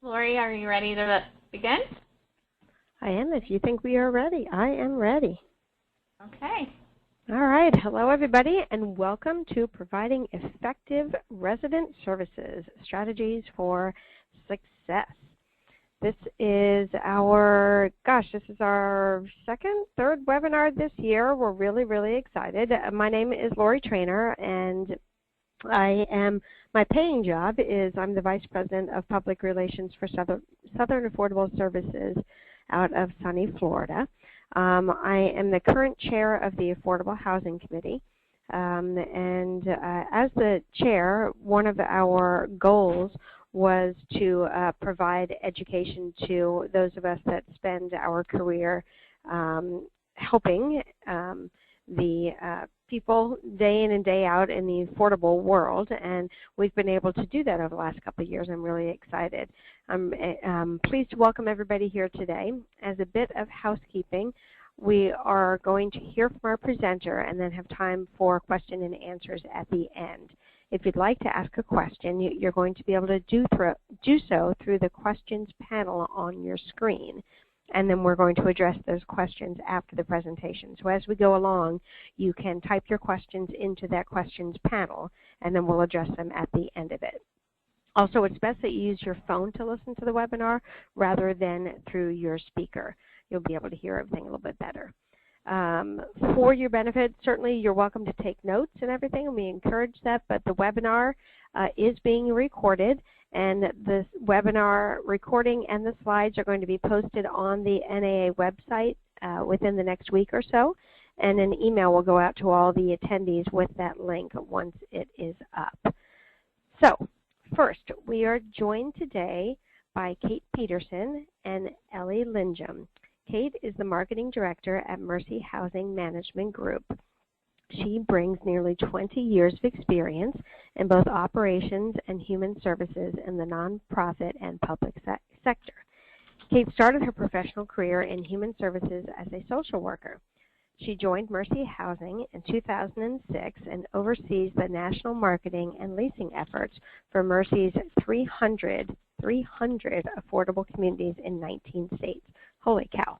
Lori, are you ready to begin? I am. If you think we are ready, I am ready. Okay. All right. Hello, everybody, and welcome to Providing Effective Resident Services, Strategies for Success. This is our third webinar this year. We're really excited. My name is Lori Trainer, and my paying job is I'm the Vice President of Public Relations for Southern Affordable Services out of sunny Florida. I am the current chair of the Affordable Housing Committee. As the chair, one of our goals was to provide education to those of us that spend our career helping the people day in and day out in the affordable world, and we've been able to do that over the last couple of years. I'm really excited. I'm pleased to welcome everybody here today. As a bit of housekeeping, we are going to hear from our presenter and then have time for question and answers at the end. If you'd like to ask a question, you're going to be able to do so through the questions panel on your screen. And then we're going to address those questions after the presentation. So as we go along, you can type your questions into that questions panel, and then we'll address them at the end of it. Also, it's best that you use your phone to listen to the webinar rather than through your speaker. You'll be able to hear everything a little bit better. For your benefit, certainly you're welcome to take notes and everything, and we encourage that, but the webinar is being recorded, and the webinar recording and the slides are going to be posted on the NAA website within the next week or so, and an email will go out to all the attendees with that link once it is up. So, first, we are joined today by Kate Peterson and Ellie Lindjum. Kate is the Marketing Director at Mercy Housing Management Group. She brings nearly 20 years of experience in both operations and human services in the nonprofit and public sector. Kate started her professional career in human services as a social worker. She joined Mercy Housing in 2006 and oversees the national marketing and leasing efforts for Mercy's 300 affordable communities in 19 states. Holy cow.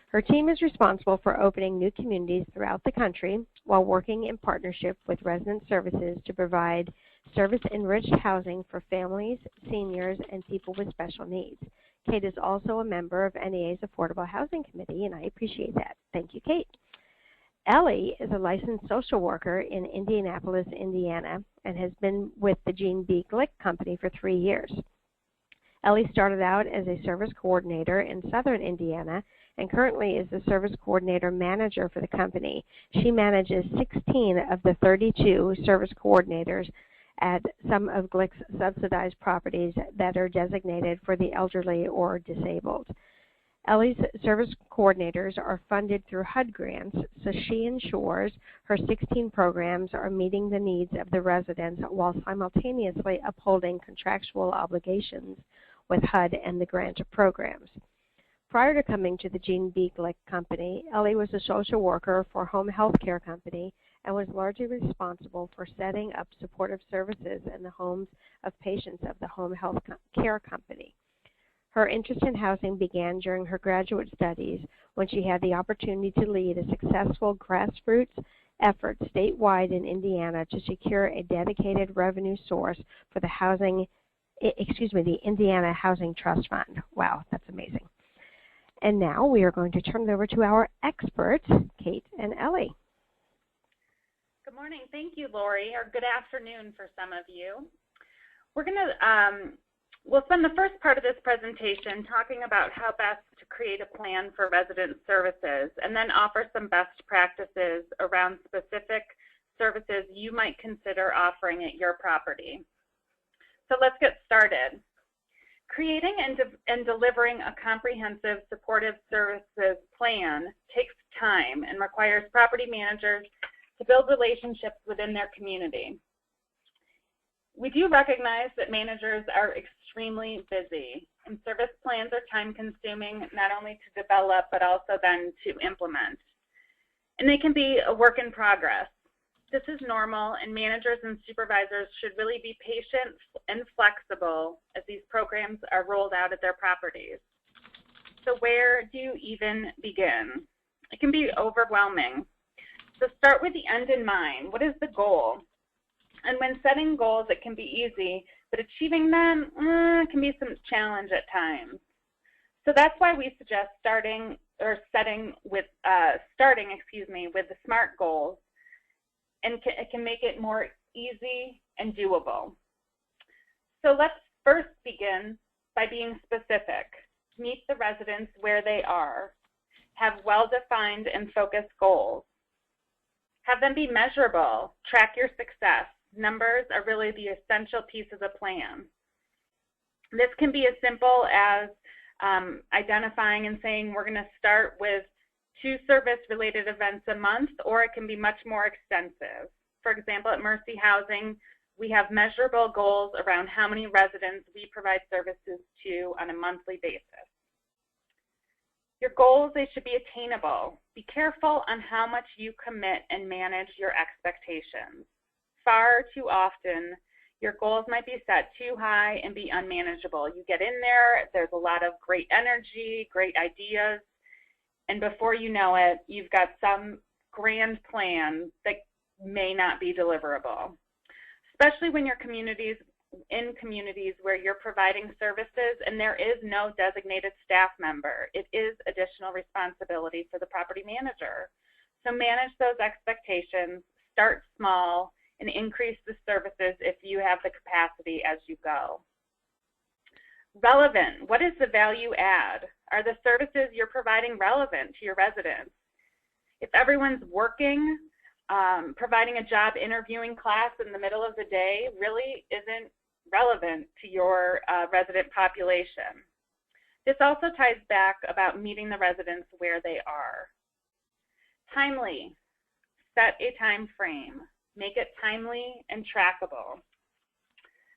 Her team is responsible for opening new communities throughout the country while working in partnership with resident services to provide service-enriched housing for families, seniors, and people with special needs. Kate is also a member of NAA's Affordable Housing Committee, and I appreciate that. Thank you, Kate. Ellie is a licensed social worker in Indianapolis, Indiana, and has been with the Gene B. Glick Company for 3 years. Ellie started out as a service coordinator in southern Indiana and currently is the service coordinator manager for the company. She manages 16 of the 32 service coordinators at some of Glick's subsidized properties that are designated for the elderly or disabled. Ellie's service coordinators are funded through HUD grants, so she ensures her 16 programs are meeting the needs of the residents while simultaneously upholding contractual obligations with HUD and the grant programs. Prior to coming to the Gene B. Glick Company, Ellie was a social worker for Home Health Care Company and was largely responsible for setting up supportive services in the homes of patients of the Home Health Care Company. Her interest in housing began during her graduate studies when she had the opportunity to lead a successful grassroots effort statewide in Indiana to secure a dedicated revenue source for the Indiana Housing Trust Fund. Wow, that's amazing. And now we are going to turn it over to our experts, Kate and Ellie. Good morning. Thank you, Lori, or good afternoon for some of you. We're going to, we'll spend the first part of this presentation talking about how best to create a plan for resident services and then offer some best practices around specific services you might consider offering at your property. So let's get started. Creating and delivering a comprehensive supportive services plan takes time and requires property managers to build relationships within their community. We do recognize that managers are extremely busy, and service plans are time-consuming not only to develop but also then to implement. And they can be a work in progress. This is normal, and managers and supervisors should really be patient and flexible as these programs are rolled out at their properties. So where do you even begin? It can be overwhelming. So start with the end in mind. What is the goal? And when setting goals, it can be easy, but achieving them can be some challenge at times. So that's why we suggest starting with the SMART goals, and it can make it more easy and doable. So let's first begin by being specific. Meet the residents where they are. Have well-defined and focused goals. Have them be measurable. Track your success. Numbers are really the essential piece of the plan. This can be as simple as identifying and saying we're going to start with 2 service-related events a month, or it can be much more extensive. For example, at Mercy Housing, we have measurable goals around how many residents we provide services to on a monthly basis. Your goals, they should be attainable. Be careful on how much you commit and manage your expectations. Far too often, your goals might be set too high and be unmanageable. You get in there, there's a lot of great energy, great ideas, and before you know it, you've got some grand plan that may not be deliverable. Especially when you're in communities where you're providing services and there is no designated staff member. It is additional responsibility for the property manager. So manage those expectations, start small, and increase the services if you have the capacity as you go. Relevant, what is the value add? Are the services you're providing relevant to your residents? If everyone's working, providing a job interviewing class in the middle of the day really isn't relevant to your resident population. This also ties back about meeting the residents where they are. Timely, set a time frame. Make it timely and trackable.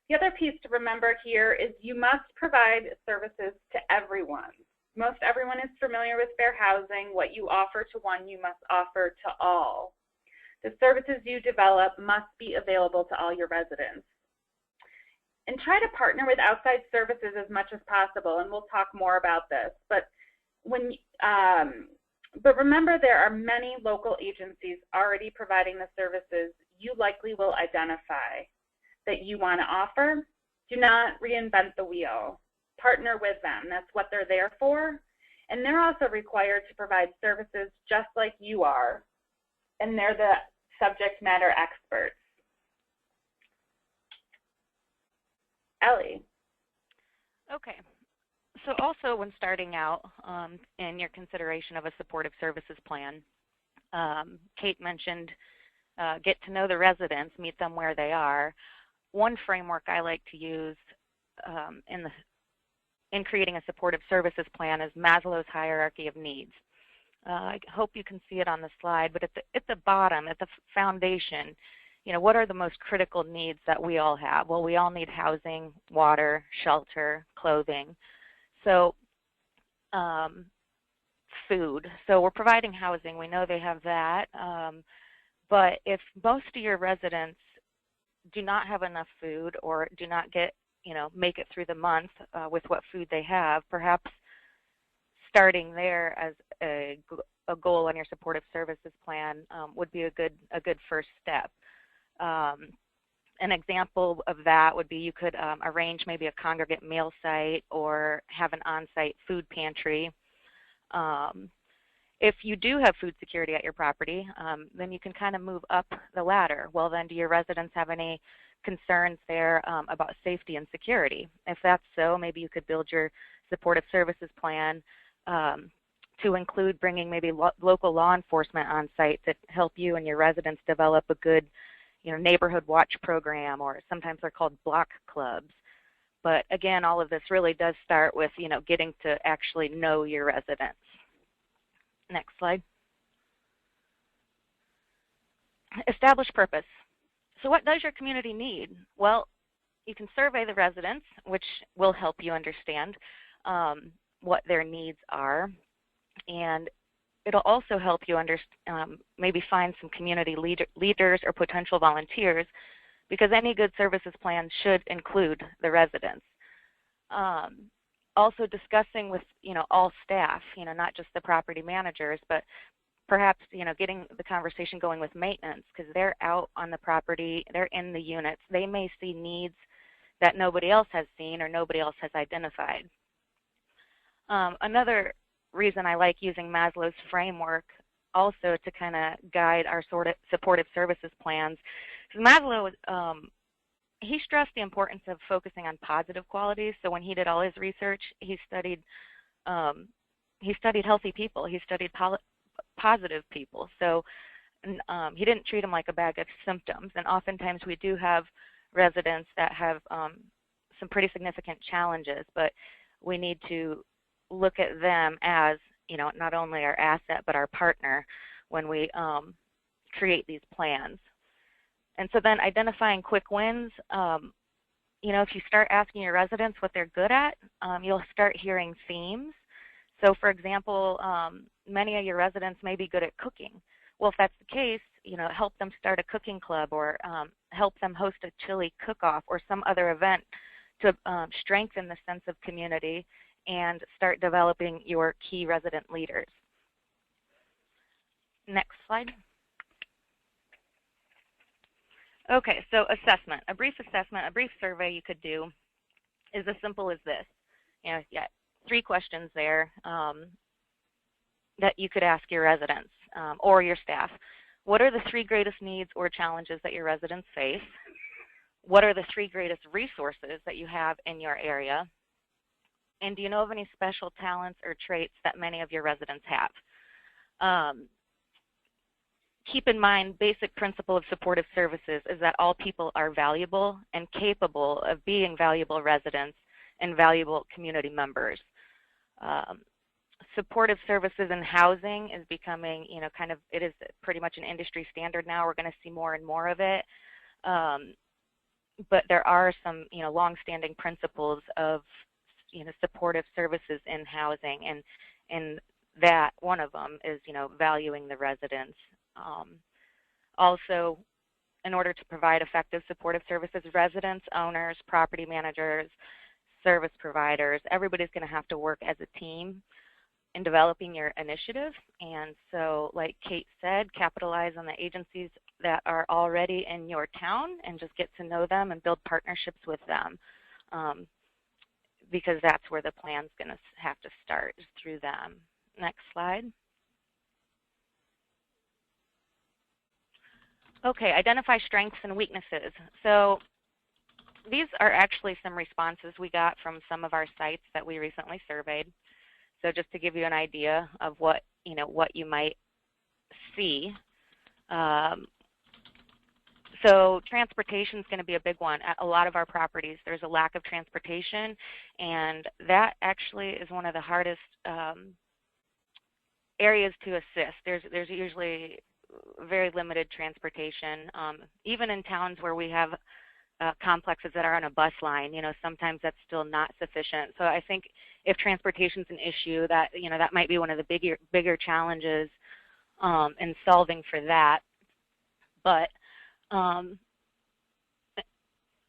The other piece to remember here is you must provide services to everyone. Most everyone is familiar with fair housing. What you offer to one, you must offer to all. The services you develop must be available to all your residents. And try to partner with outside services as much as possible, and we'll talk more about this. But remember, there are many local agencies already providing the services you likely will identify that you want to offer. Do not reinvent the wheel. Partner with them. That's what they're there for. And they're also required to provide services just like you are. And they're the subject matter experts. Ellie. Okay. So also when starting out in your consideration of a supportive services plan, Kate mentioned get to know the residents, meet them where they are. One framework I like to use in creating a supportive services plan is Maslow's hierarchy of needs. I hope you can see it on the slide, but at the bottom, at the foundation, you know, what are the most critical needs that we all have? Well, we all need housing, water, shelter, clothing. So food. So we're providing housing. We know they have that. But if most of your residents do not have enough food or do not get, you know, make it through the month with what food they have, perhaps starting there as a goal on your supportive services plan would be a good first step. An example of that would be you could arrange maybe a congregate meal site or have an on-site food pantry. If you do have food security at your property, then you can kind of move up the ladder. Well, then do your residents have any concerns there about safety and security? If that's so, maybe you could build your supportive services plan to include bringing maybe local law enforcement on site to help you and your residents develop a good, you know, neighborhood watch program, or sometimes they're called block clubs. But again, all of this really does start with, you know, getting to actually know your residents. Next slide. Establish purpose. So what does your community need? Well, you can survey the residents, which will help you understand what their needs are. And it'll also help you maybe find some community leaders or potential volunteers, because any good services plan should include the residents. Also discussing with all staff, not just the property managers, but perhaps getting the conversation going with maintenance, because they're out on the property, they're in the units, they may see needs that nobody else has seen or nobody else has identified. Another reason I like using Maslow's framework also to kind of guide our supportive services plans, because Maslow, he stressed the importance of focusing on positive qualities. So when he did all his research, he studied healthy people, he studied positive people. So he didn't treat them like a bag of symptoms. And oftentimes we do have residents that have some pretty significant challenges, but we need to look at them as not only our asset but our partner when we create these plans. And so then identifying quick wins, if you start asking your residents what they're good at, you'll start hearing themes. So for example, many of your residents may be good at cooking. Well, if that's the case, help them start a cooking club, or help them host a chili cook-off or some other event to strengthen the sense of community and start developing your key resident leaders. Next slide. Okay, so assessment. A brief assessment, a brief survey you could do is as simple as this. You got 3 questions there that you could ask your residents or your staff. What are the 3 greatest needs or challenges that your residents face? What are the 3 greatest resources that you have in your area? And do you know of any special talents or traits that many of your residents have? Keep in mind, basic principle of supportive services is that all people are valuable and capable of being valuable residents and valuable community members. Supportive services in housing is becoming, it is pretty much an industry standard now. We're going to see more and more of it. But there are some, long-standing principles of, supportive services in housing, and that one of them is, valuing the residents. Also, in order to provide effective supportive services, residents, owners, property managers, service providers, everybody's going to have to work as a team in developing your initiative. And so, like Kate said, capitalize on the agencies that are already in your town and just get to know them and build partnerships with them, because that's where the plan's going to have to start, is through them. Next slide. Okay, identify strengths and weaknesses. So these are actually some responses we got from some of our sites that we recently surveyed. So just to give you an idea of what you might see. So transportation is going to be a big one. At a lot of our properties, there's a lack of transportation, and that actually is one of the hardest areas to assist. There's usually very limited transportation. Even in towns where we have complexes that are on a bus line, sometimes that's still not sufficient. So I think if transportation is an issue, that that might be one of the bigger challenges in solving for that. But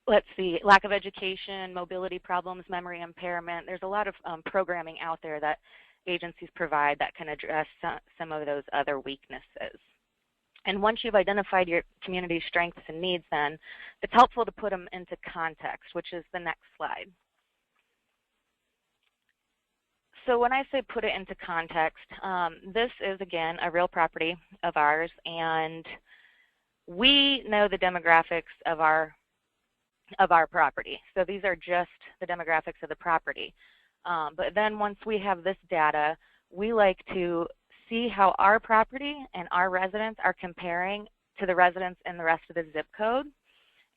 let's see, lack of education, mobility problems, memory impairment. There's a lot of programming out there that agencies provide that can address some of those other weaknesses. And once you've identified your community strengths and needs, then it's helpful to put them into context, which is the next slide. So when I say put it into context, this is, again, a real property of ours, and we know the demographics of our property. So these are just the demographics of the property. But then once we have this data, we like to see how our property and our residents are comparing to the residents in the rest of the zip code.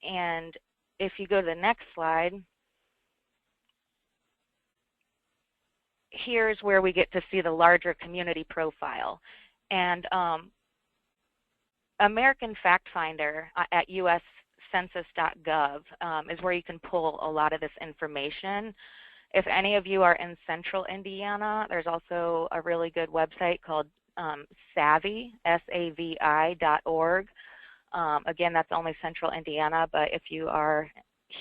And if you go to the next slide, here's where we get to see the larger community profile. And American Fact Finder at uscensus.gov is where you can pull a lot of this information. If any of you are in central Indiana, there's also a really good website called SAVI, SAVI.org. Again, that's only Central Indiana, but if you are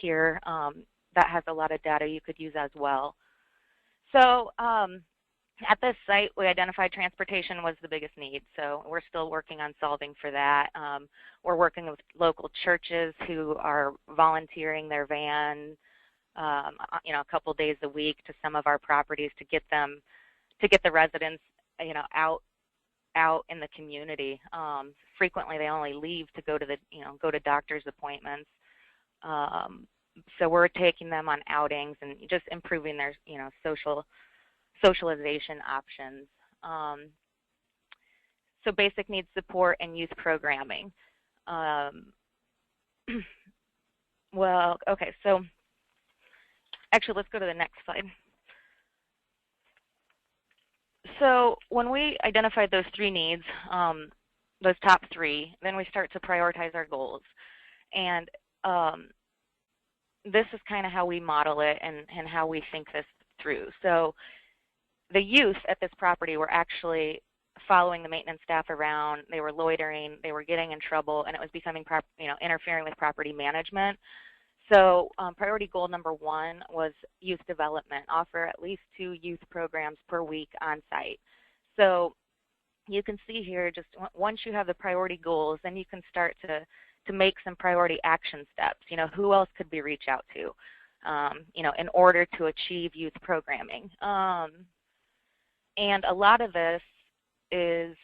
here, that has a lot of data you could use as well. So at this site, we identified transportation was the biggest need, so we're still working on solving for that. We're working with local churches who are volunteering their van, a couple days a week to some of our properties to get the residents, out in the community. Frequently, they only leave to go to doctor's appointments. So we're taking them on outings and just improving their, socialization options. So basic needs support and youth programming. Well, okay, so actually let's go to the next slide. So when we identified those three needs, those top three, then we start to prioritize our goals. And this is kind of how we model it and how we think this through. So the youth at this property were actually following the maintenance staff around. They were loitering, they were getting in trouble, and it was becoming, interfering with property management. So priority goal number one was youth development, offer at least 2 youth programs per week on site. So you can see here, just once you have the priority goals, then you can start to make some priority action steps. Who else could we reach out to, in order to achieve youth programming? And a lot of this is,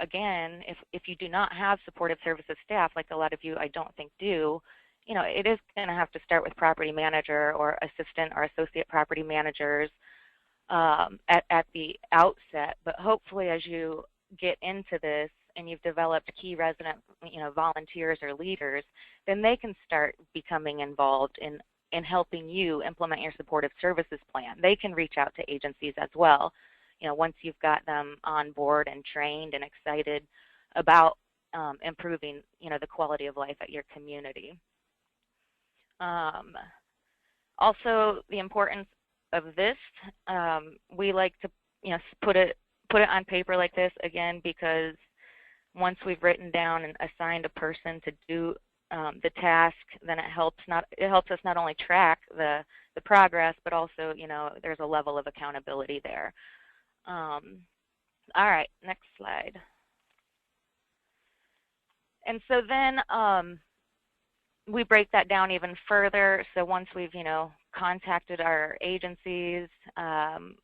again, if you do not have supportive services staff, like a lot of you I don't think do, it is going to have to start with property manager or assistant or associate property managers at the outset. But hopefully as you get into this and you've developed key resident, volunteers or leaders, then they can start becoming involved in helping you implement your supportive services plan. They can reach out to agencies as well, once you've got them on board and trained and excited about improving, the quality of life at your community. Also, the importance of this, we like to, put it on paper like this, again, because once we've written down and assigned a person to do the task, then it helps us not only track the progress, but also, there's a level of accountability there. All right, next slide. And so then we break that down even further. So once we've, contacted our agencies,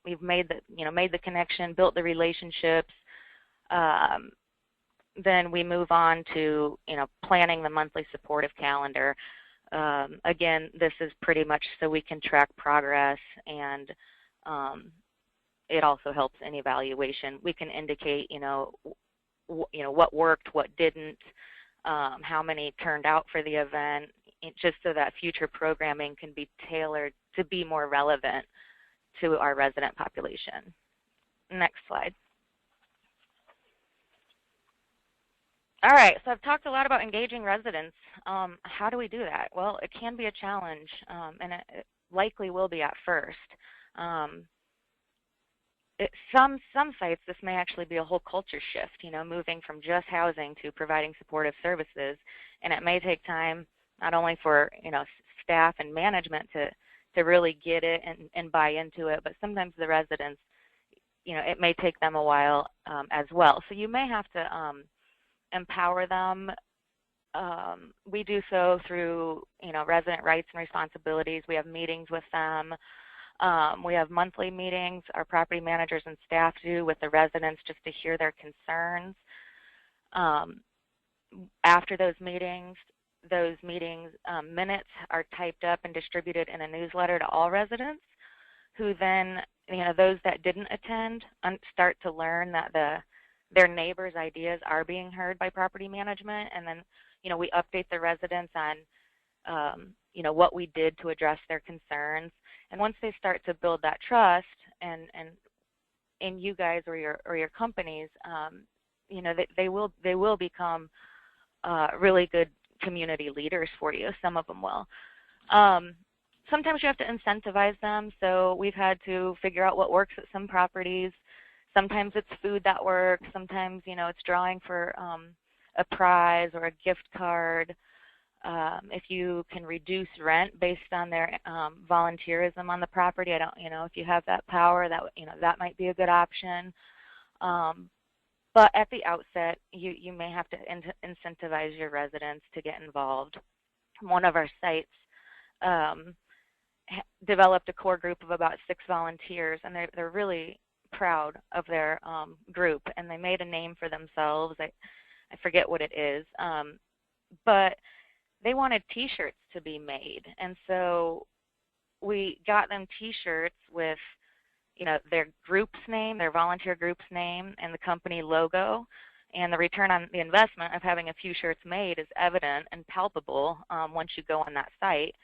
we've made the connection, built the relationships, then we move on to, planning the monthly supportive calendar. Again, this is pretty much so we can track progress, and it also helps in evaluation. We can indicate, what worked, what didn't, how many turned out for the event, just so that future programming can be tailored to be more relevant to our resident population. Next slide. All right, so I've talked a lot about engaging residents. How do we do that? Well, it can be a challenge, and it likely will be at first. Some sites, this may actually be a whole culture shift, moving from just housing to providing supportive services, and it may take time not only for, staff and management to really get it and buy into it, but sometimes the residents, it may take them a while as well. So you may have to empower them. We do so through, resident rights and responsibilities. We have meetings with them. We have monthly meetings our property managers and staff do with the residents just to hear their concerns. After those meetings minutes are typed up and distributed in a newsletter to all residents, who then, those that didn't attend start to learn that their neighbors' ideas are being heard by property management, and then, we update the residents on, what we did to address their concerns. And once they start to build that trust, and in you guys or your companies, they will become really good community leaders for you. Some of them will. Sometimes you have to incentivize them. So we've had to figure out what works at some properties. Sometimes it's food that works. Sometimes, you know, it's drawing for a prize or a gift card. If you can reduce rent based on their volunteerism on the property, I don't, you know, if you have that power, that, you know, that might be a good option. But at the outset, you may have to incentivize your residents to get involved. One of our sites developed a core group of about 6 volunteers, and they're really proud of their group, and they made a name for themselves. I forget what it is, but they wanted T-shirts to be made, and so we got them T-shirts with, you know, their group's name, their volunteer group's name, and the company logo. And the return on the investment of having a few shirts made is evident and palpable once you go on that site.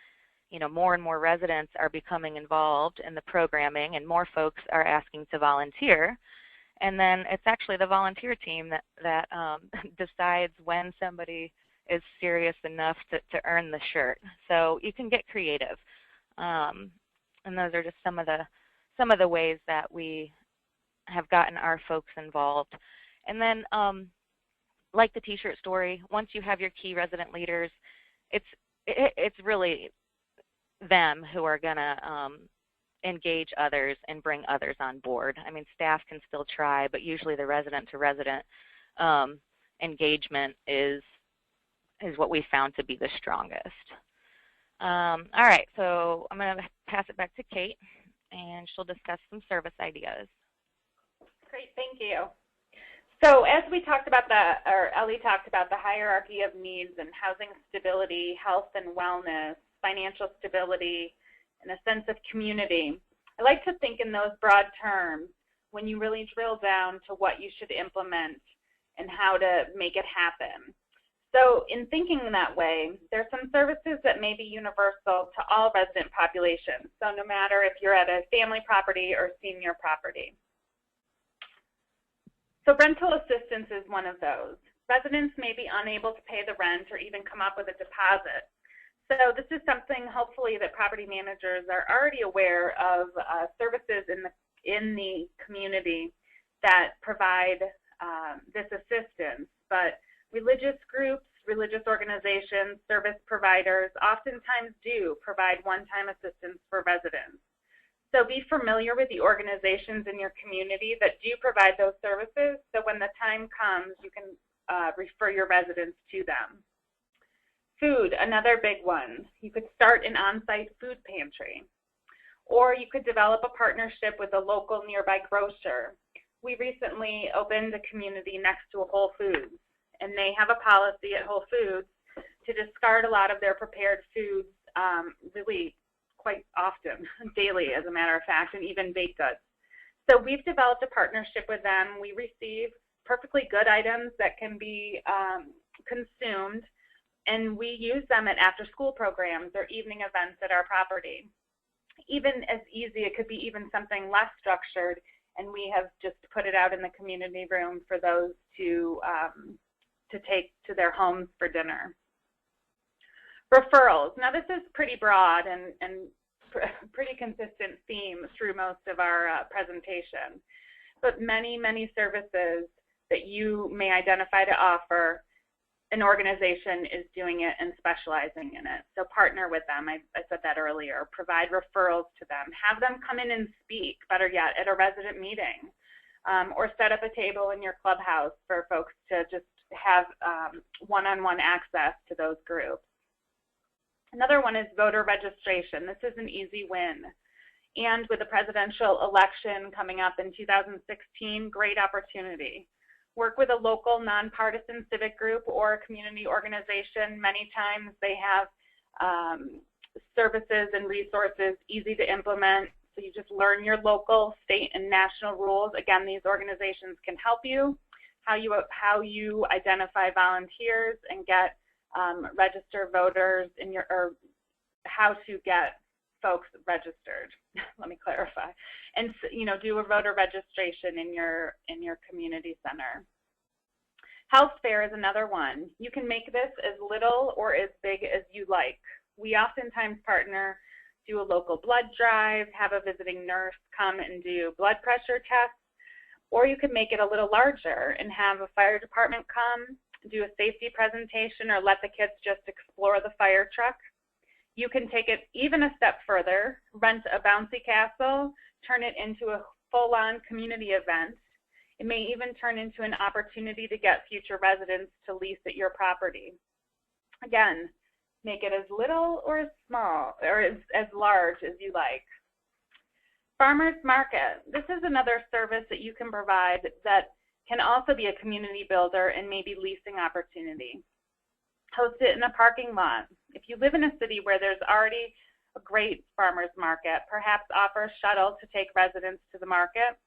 You know, more and more residents are becoming involved in the programming, and more folks are asking to volunteer. And then it's actually the volunteer team that decides when somebody is serious enough to earn the shirt. So you can get creative, and those are just some of the ways that we have gotten our folks involved. And then, like the T-shirt story, once you have your key resident leaders, it's really them who are going to engage others and bring others on board. I mean, staff can still try, but usually the resident-to-resident engagement is what we found to be the strongest. All right, so I'm going to pass it back to Kate, and she'll discuss some service ideas. Great, thank you. So as we talked about Ellie talked about the hierarchy of needs and housing stability, health and wellness, financial stability, and a sense of community. I like to think in those broad terms when you really drill down to what you should implement and how to make it happen. So in thinking that way, there's some services that may be universal to all resident populations. So no matter if you're at a family property or senior property. So rental assistance is one of those. Residents may be unable to pay the rent or even come up with a deposit. So this is something hopefully that property managers are already aware of services in the community that provide this assistance. But religious groups, religious organizations, service providers oftentimes do provide one-time assistance for residents. So be familiar with the organizations in your community that do provide those services, so when the time comes, you can refer your residents to them. Food, another big one. You could start an on-site food pantry, or you could develop a partnership with a local nearby grocer. We recently opened a community next to a Whole Foods, and they have a policy at Whole Foods to discard a lot of their prepared foods really quite often, daily as a matter of fact, and even baked goods. So we've developed a partnership with them. We receive perfectly good items that can be consumed, and we use them at after-school programs or evening events at our property. Even as easy, it could be even something less structured, and we have just put it out in the community room for those to take to their homes for dinner. Referrals. Now this is pretty broad and pretty consistent theme through most of our presentation, but many, many services that you may identify to offer, an organization is doing it and specializing in it. So partner with them, I said that earlier, provide referrals to them, have them come in and speak, better yet, at a resident meeting, or set up a table in your clubhouse for folks to just have one-on-one access to those groups. Another one is voter registration. This is an easy win. And with the presidential election coming up in 2016, great opportunity. Work with a local nonpartisan civic group or a community organization. Many times they have services and resources easy to implement. So you just learn your local, state, and national rules. Again, these organizations can help you. How you identify volunteers and get register voters in your, or how to get folks registered. Let me clarify. And do a voter registration in your community center. Health fair is another one. You can make this as little or as big as you like. We oftentimes partner, do a local blood drive, have a visiting nurse come and do blood pressure tests, Or you could make it a little larger and have a fire department come, do a safety presentation, or let the kids just explore the fire truck. You can take it even a step further, rent a bouncy castle, turn it into a full-on community event. It may even turn into an opportunity to get future residents to lease at your property. Again, make it as little or as small or as large as you like. Farmers market. This is another service that you can provide that can also be a community builder and maybe leasing opportunity. Host it in a parking lot. If you live in a city where there's already a great farmers market, perhaps offer a shuttle to take residents to the market.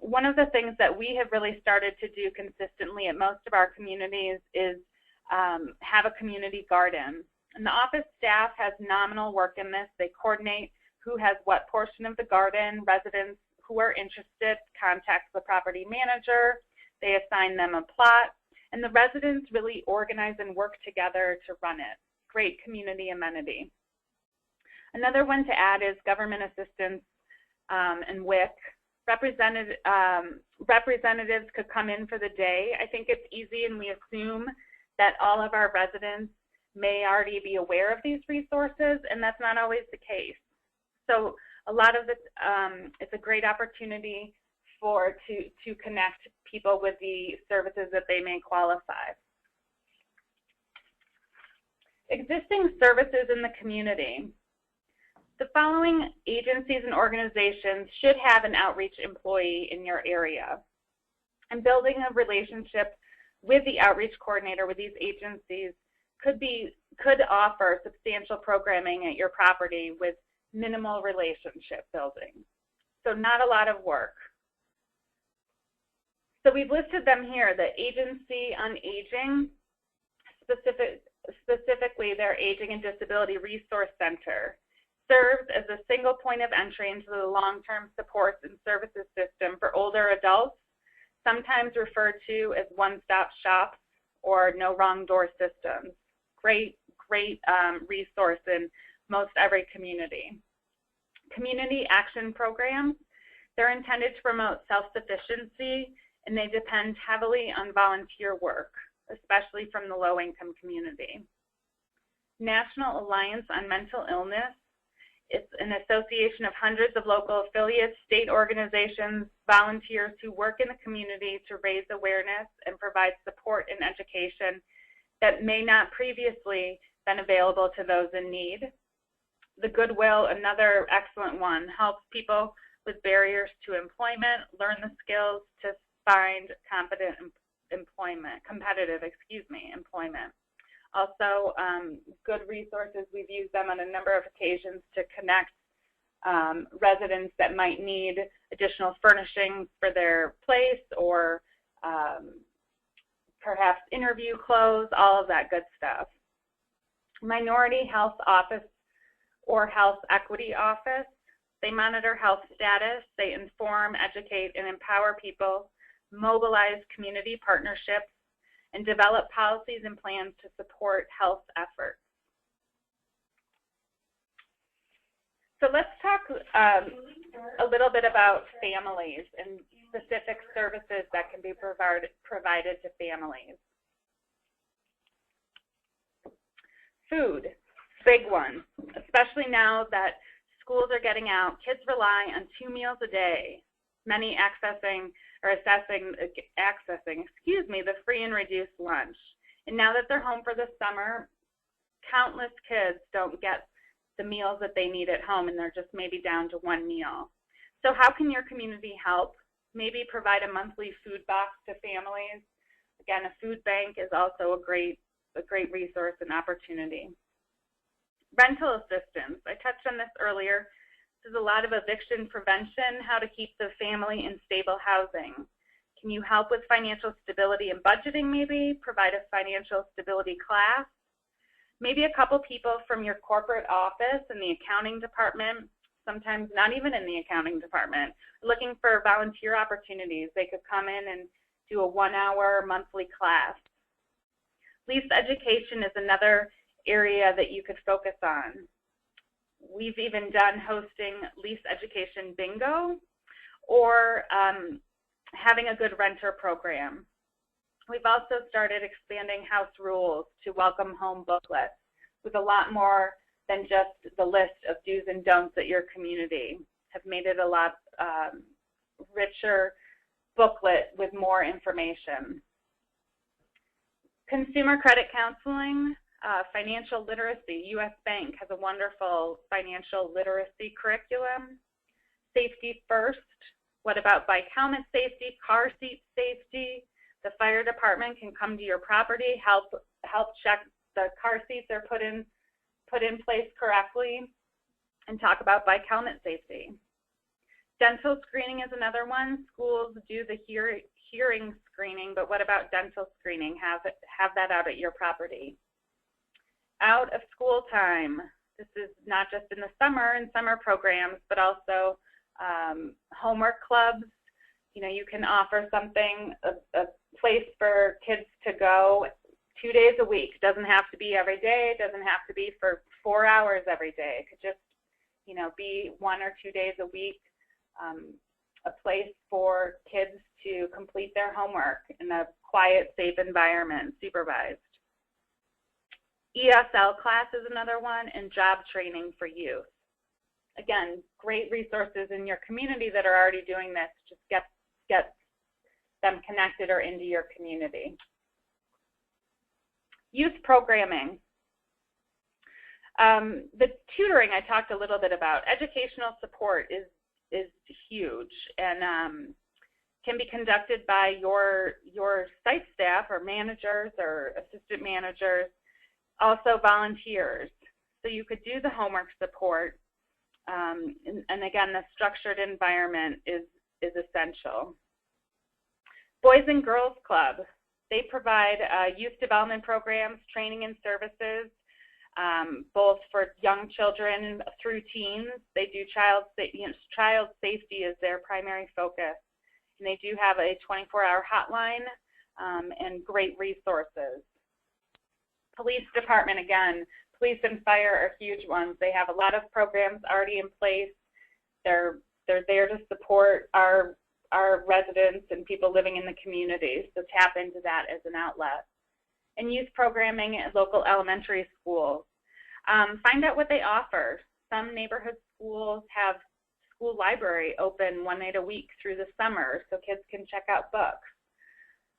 One of the things that we have really started to do consistently at most of our communities is have a community garden. And the office staff has nominal work in this. They coordinate who has what portion of the garden. Residents who are interested contact the property manager. They assign them a plot. And the residents really organize and work together to run it. Great community amenity. Another one to add is government assistance and WIC. Representatives could come in for the day. I think it's easy, and we assume that all of our residents may already be aware of these resources, and that's not always the case. So a lot of it's a great opportunity to connect people with the services that they may qualify. Existing services in the community. The following agencies and organizations should have an outreach employee in your area. And building a relationship with the outreach coordinator with these agencies could offer substantial programming at your property with minimal relationship building. So not a lot of work. So we've listed them here. The Agency on Aging, specifically their Aging and Disability Resource Center, serves as a single point of entry into the long-term supports and services system for older adults, sometimes referred to as one-stop shops or no wrong door systems. Great resource in most every community. Community action programs, they're intended to promote self-sufficiency, and they depend heavily on volunteer work, especially from the low-income community. National Alliance on Mental Illness, it's an association of hundreds of local affiliates, state organizations, volunteers who work in the community to raise awareness and provide support and education that may not previously been available to those in need. The Goodwill, another excellent one, helps people with barriers to employment learn the skills to find competitive employment. Also, good resources. We've used them on a number of occasions to connect residents that might need additional furnishings for their place or perhaps interview clothes, all of that good stuff. Minority Health Office or Health Equity Office. They monitor health status. They inform, educate, and empower people, mobilize community partnerships, and develop policies and plans to support health efforts. So let's talk a little bit about families and specific services that can be provided to families. Food, big one, especially now that schools are getting out. Kids rely on 2 meals a day, many accessing the free and reduced lunch. And now that they're home for the summer, countless kids don't get the meals that they need at home, and they're just maybe down to 1 meal. So how can your community help? Maybe provide a monthly food box to families. Again, a food bank is also a great resource and opportunity. Rental assistance. I touched on this earlier. This is a lot of eviction prevention, how to keep the family in stable housing. Can you help with financial stability and budgeting maybe? Provide a financial stability class? Maybe a couple people from your corporate office in the accounting department, sometimes not even in the accounting department, looking for volunteer opportunities. They could come in and do a 1-hour monthly class. Lease education is another area that you could focus on. We've even done hosting lease education bingo or having a good renter program. We've also started expanding house rules to welcome home booklets with a lot more than just the list of do's and don'ts at your community. Have made it a lot richer booklet with more information. Consumer credit counseling, financial literacy. U.S. Bank has a wonderful financial literacy curriculum. Safety first. What about bike helmet safety, car seat safety? The fire department can come to your property, help check the car seats are put in place correctly, and talk about bike helmet safety. Dental screening is another one. Schools do the hearing screening, but what about dental screening? Have that out at your property. Out of school time. This is not just in the summer and summer programs, but also homework clubs. You know, you can offer something, a place for kids to go 2 days a week. Doesn't have to be every day. It doesn't have to be for 4 hours every day. It could just, you know, be 1 or 2 days a week. A place for kids to complete their homework in a quiet, safe environment, supervised. ESL class is another one, and job training for youth. Again, great resources in your community that are already doing this. Just get them connected or into your community. Youth programming. The tutoring I talked a little bit about. Educational support is huge and can be conducted by your site staff or managers or assistant managers, also volunteers. So you could do the homework support, and again, the structured environment is essential. Boys and Girls Club, they provide youth development programs, training and services, both for young children through teens. They do child safety is their primary focus. And they do have a 24-hour hotline and great resources. Police department, again, police and fire are huge ones. They have a lot of programs already in place. They're there to support our residents and people living in the community, so tap into that as an outlet. And youth programming at local elementary schools. Find out what they offer. Some neighborhood schools have school library open 1 night a week through the summer so kids can check out books.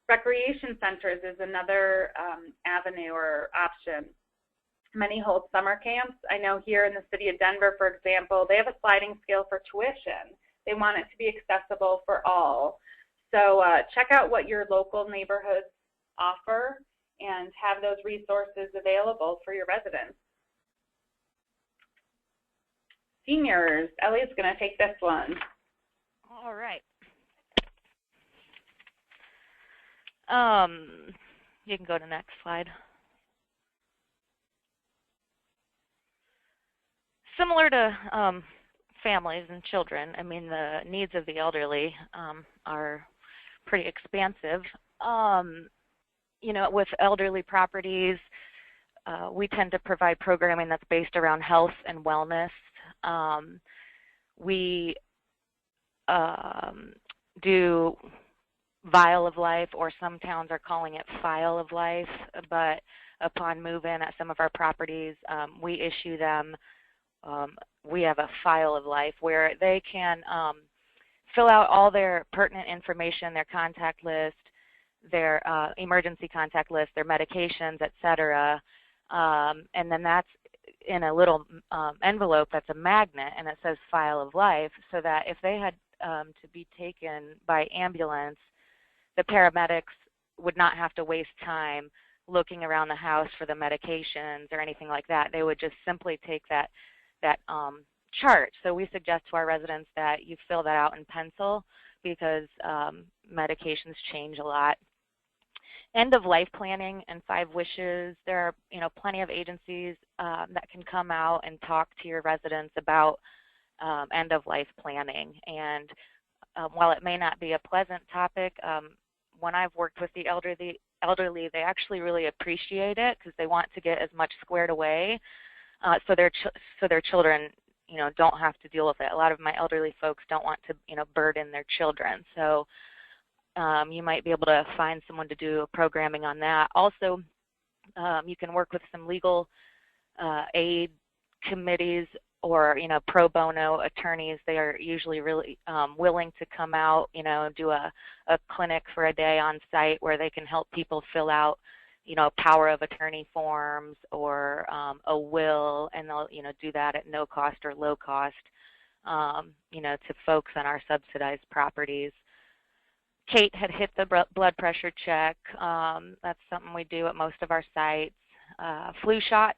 Recreation centers is another avenue or option. Many hold summer camps. I know here in the city of Denver, for example, they have a sliding scale for tuition. They want it to be accessible for all. So check out what your local neighborhoods offer and have those resources available for your residents. Seniors, Ellie's going to take this one. All right. You can go to the next slide. Similar to families and children, I mean, the needs of the elderly are pretty expansive. You know, with elderly properties, we tend to provide programming that's based around health and wellness. We do Vial of Life, or some towns are calling it File of Life, but upon move-in at some of our properties, we issue them, we have a File of Life where they can fill out all their pertinent information, their contact list, their emergency contact list, their medications, etc. And then that's in a little envelope that's a magnet, and it says File of Life, so that if they had to be taken by ambulance, the paramedics would not have to waste time looking around the house for the medications or anything like that. They would just simply take that chart. So we suggest to our residents that you fill that out in pencil because medications change a lot. End of life planning and 5 wishes. There are, you know, plenty of agencies that can come out and talk to your residents about end of life planning. And while it may not be a pleasant topic, when I've worked with the elderly, they actually really appreciate it because they want to get as much squared away so their children don't have to deal with it. A lot of my elderly folks don't want to, burden their children. So you might be able to find someone to do programming on that. Also, you can work with some legal aid committees or, pro bono attorneys. They are usually really willing to come out, do a clinic for a day on site where they can help people fill out, power of attorney forms or a will, and they'll, do that at no cost or low cost, to folks on our subsidized properties. Kate had hit the blood pressure check. That's something we do at most of our sites. Flu shots,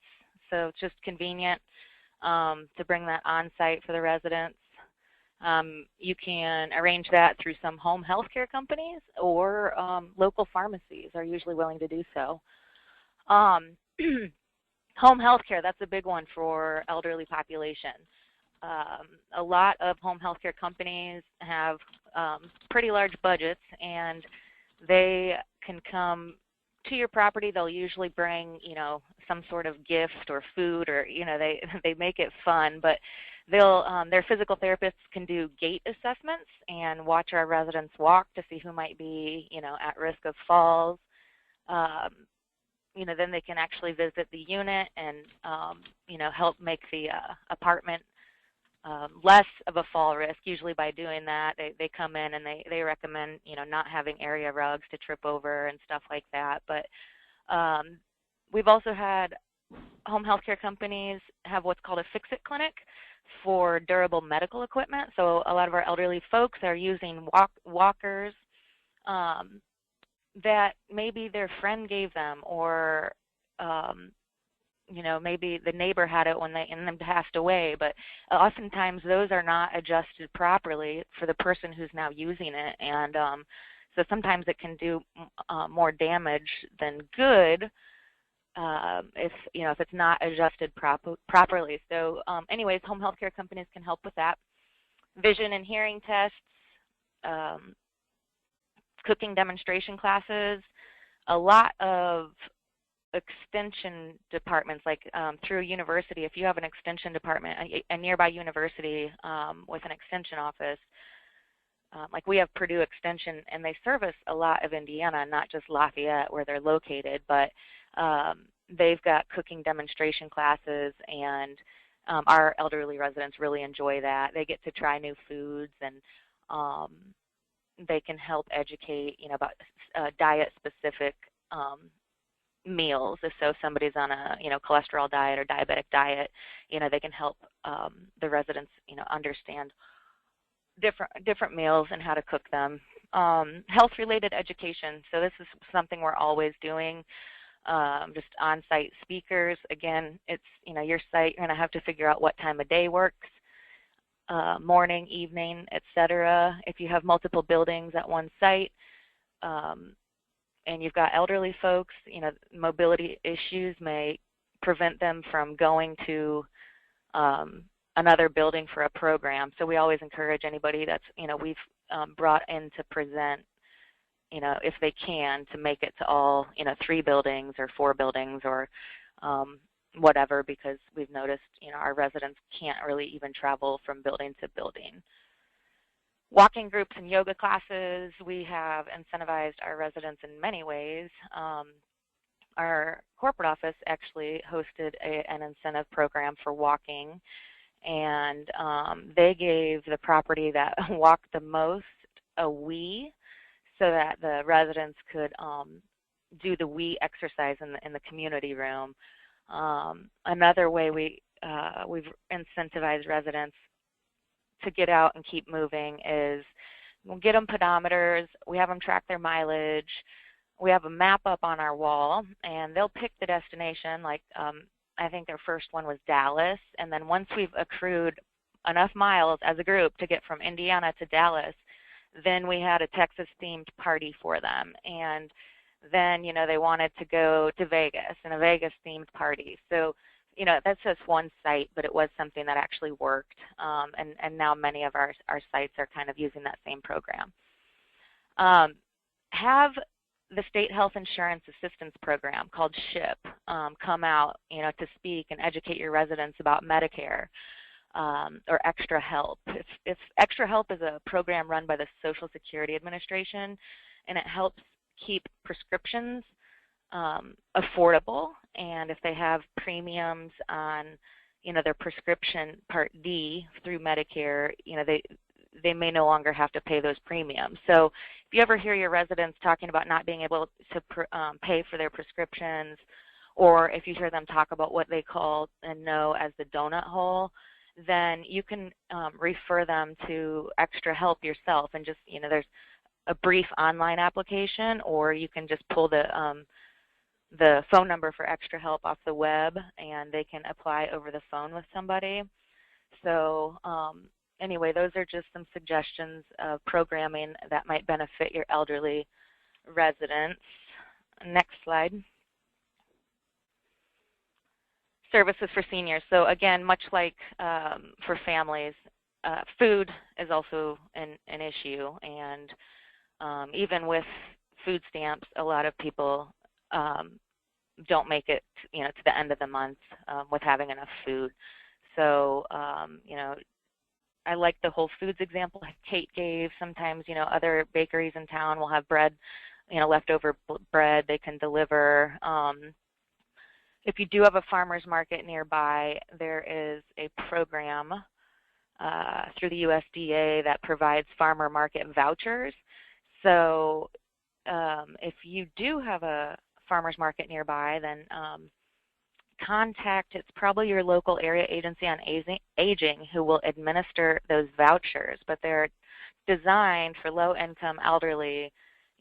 so it's just convenient to bring that on site for the residents. You can arrange that through some home health care companies, or local pharmacies are usually willing to do so. Home health care, that's a big one for elderly population. A lot of home health care companies have pretty large budgets, and they can come to your property. They'll usually bring, some sort of gift or food, or, they make it fun, but they'll, their physical therapists can do gait assessments and watch our residents walk to see who might be, at risk of falls. Then they can actually visit the unit and, help make the apartment less of a fall risk. Usually by doing that, they come in and they recommend, not having area rugs to trip over and stuff like that. But we've also had home health care companies have what's called a fix-it clinic for durable medical equipment. So a lot of our elderly folks are using walkers that maybe their friend gave them, or maybe the neighbor had it when they passed away, but oftentimes those are not adjusted properly for the person who's now using it, and so sometimes it can do more damage than good if it's not adjusted properly. So anyways, home health care companies can help with that. Vision and hearing tests, cooking demonstration classes, a lot of extension departments, like through a university. If you have an extension department, a nearby university with an extension office, like we have Purdue Extension, and they service a lot of Indiana, not just Lafayette where they're located, but they've got cooking demonstration classes, and our elderly residents really enjoy that. They get to try new foods, and they can help educate, about diet-specific meals. If so somebody's on a cholesterol diet or diabetic diet, they can help the residents understand different meals and how to cook them. Health-related education. So this is something we're always doing. Just on-site speakers. Again, it's your site. You're going to have to figure out what time of day works. Morning, evening, etc. If you have multiple buildings at one site, and you've got elderly folks, mobility issues may prevent them from going to another building for a program. So we always encourage anybody that's, we've brought in to present, if they can, to make it to all, 3 buildings or 4 buildings or whatever, because we've noticed, our residents can't really even travel from building to building. Walking groups and yoga classes, we have incentivized our residents in many ways. Our corporate office actually hosted an incentive program for walking, and they gave the property that walked the most a Wii, so that the residents could do the Wii exercise in the community room. Another way we've incentivized residents to get out and keep moving is we'll get them pedometers, we have them track their mileage, we have a map up on our wall, and they'll pick the destination. Like I think their first one was Dallas, and then once we've accrued enough miles as a group to get from Indiana to Dallas, then we had a Texas-themed party for them. And then, they wanted to go to Vegas, and a Vegas-themed party. So, that's just one site, but it was something that actually worked. And now many of our sites are kind of using that same program. Have the State Health Insurance Assistance Program called SHIP come out, to speak and educate your residents about Medicare. or Extra Help. If Extra Help is a program run by the Social Security Administration, and it helps keep prescriptions affordable, and if they have premiums on, their prescription Part D through Medicare, they may no longer have to pay those premiums. So if you ever hear your residents talking about not being able to pay for their prescriptions, or if you hear them talk about what they call and know as the donut hole, then you can refer them to Extra Help yourself, and just, there's a brief online application, or you can just pull the phone number for Extra Help off the web, and they can apply over the phone with somebody. So anyway, those are just some suggestions of programming that might benefit your elderly residents. Next slide. Services for seniors. So again, much like for families, food is also an issue, and even with food stamps, a lot of people don't make it, to the end of the month with having enough food. So, I like the Whole Foods example Kate gave. Sometimes, other bakeries in town will have bread, leftover bread they can deliver. If you do have a farmer's market nearby, there is a program through the USDA that provides farmer market vouchers. So if you do have a farmer's market nearby, then contact, it's probably your local area agency on aging who will administer those vouchers, but they're designed for low-income elderly,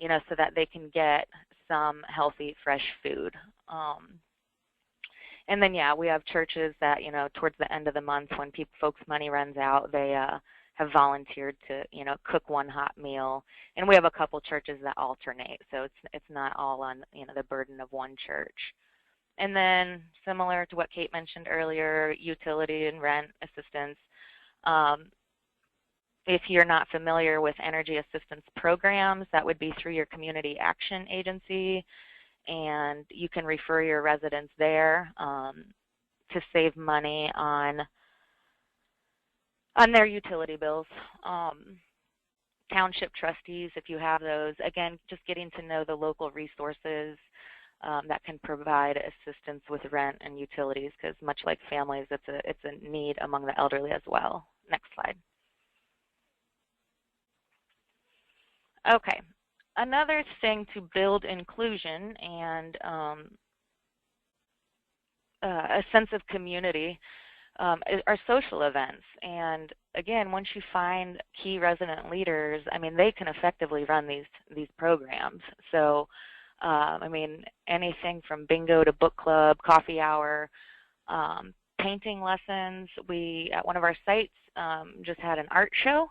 so that they can get some healthy, fresh food. And then, yeah, we have churches that, towards the end of the month when folks' money runs out, they have volunteered to, cook one hot meal. And we have a couple churches that alternate, so it's not all on, the burden of one church. And then, similar to what Kate mentioned earlier, utility and rent assistance. If you're not familiar with energy assistance programs, that would be through your community action agency, and you can refer your residents there to save money on their utility bills. Township trustees, if you have those, again, just getting to know the local resources that can provide assistance with rent and utilities, because much like families, it's a need among the elderly as well. Next slide. Okay. Another thing to build inclusion and a sense of community are social events. And again, once you find key resident leaders, they can effectively run these programs. So, anything from bingo to book club, coffee hour, painting lessons. We, at one of our sites, just had an art show.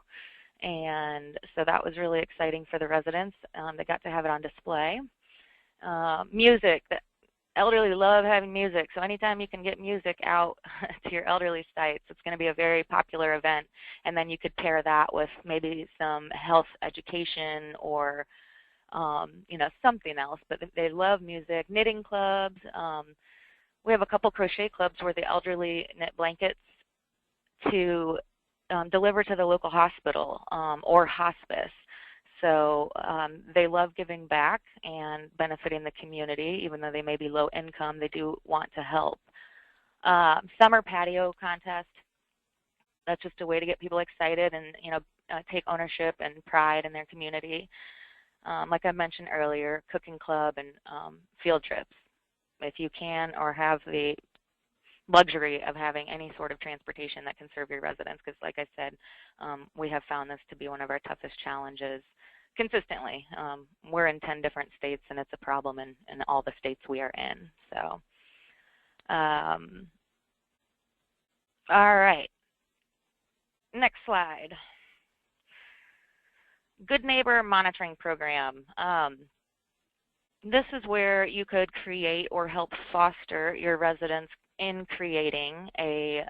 And so that was really exciting for the residents. They got to have it on display. Music. The elderly love having music, so anytime you can get music out to your elderly sites, it's going to be a very popular event. And then you could pair that with maybe some health education or, something else. But they love music. Knitting clubs. We have a couple crochet clubs where the elderly knit blankets to deliver to the local hospital or hospice. So they love giving back and benefiting the community. Even though they may be low income, they do want to help. Summer patio contest. That's just a way to get people excited and take ownership and pride in their community. Like I mentioned earlier, cooking club and field trips. If you can or have the luxury of having any sort of transportation that can serve your residents, because like I said, we have found this to be one of our toughest challenges consistently. We're in 10 different states, and it's a problem in all the states we are in. So, all right. Next slide. Good Neighbor Monitoring Program. This is where you could create or help foster your residents in creating a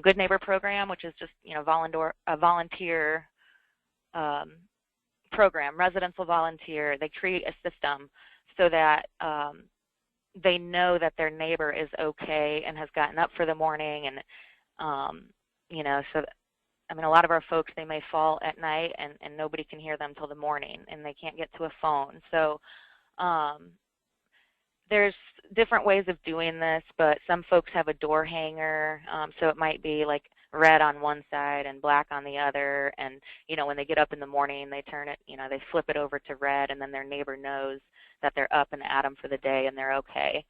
Good Neighbor program, which is just a volunteer program. Residents will volunteer. They create a system so that they know that their neighbor is okay and has gotten up for the morning and so I mean, a lot of our folks, they may fall at night and nobody can hear them till the morning, and they can't get to a phone. So there's different ways of doing this, but some folks have a door hanger, so it might be like red on one side and black on the other, and when they get up in the morning, they turn it, they flip it over to red, and then their neighbor knows that they're up and at them for the day and they're okay.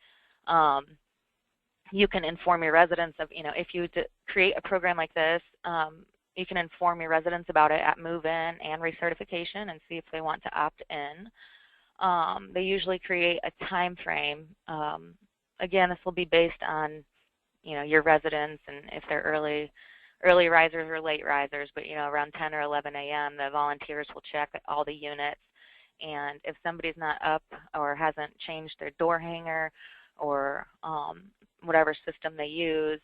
You can inform your residents of, if you create a program like this, you can inform your residents about it at move-in and recertification and see if they want to opt in. They usually create a time frame. Again, this will be based on, your residents and if they're early risers or late risers, but around 10 or 11 a.m. the volunteers will check all the units, and if somebody's not up or hasn't changed their door hanger or whatever system they use,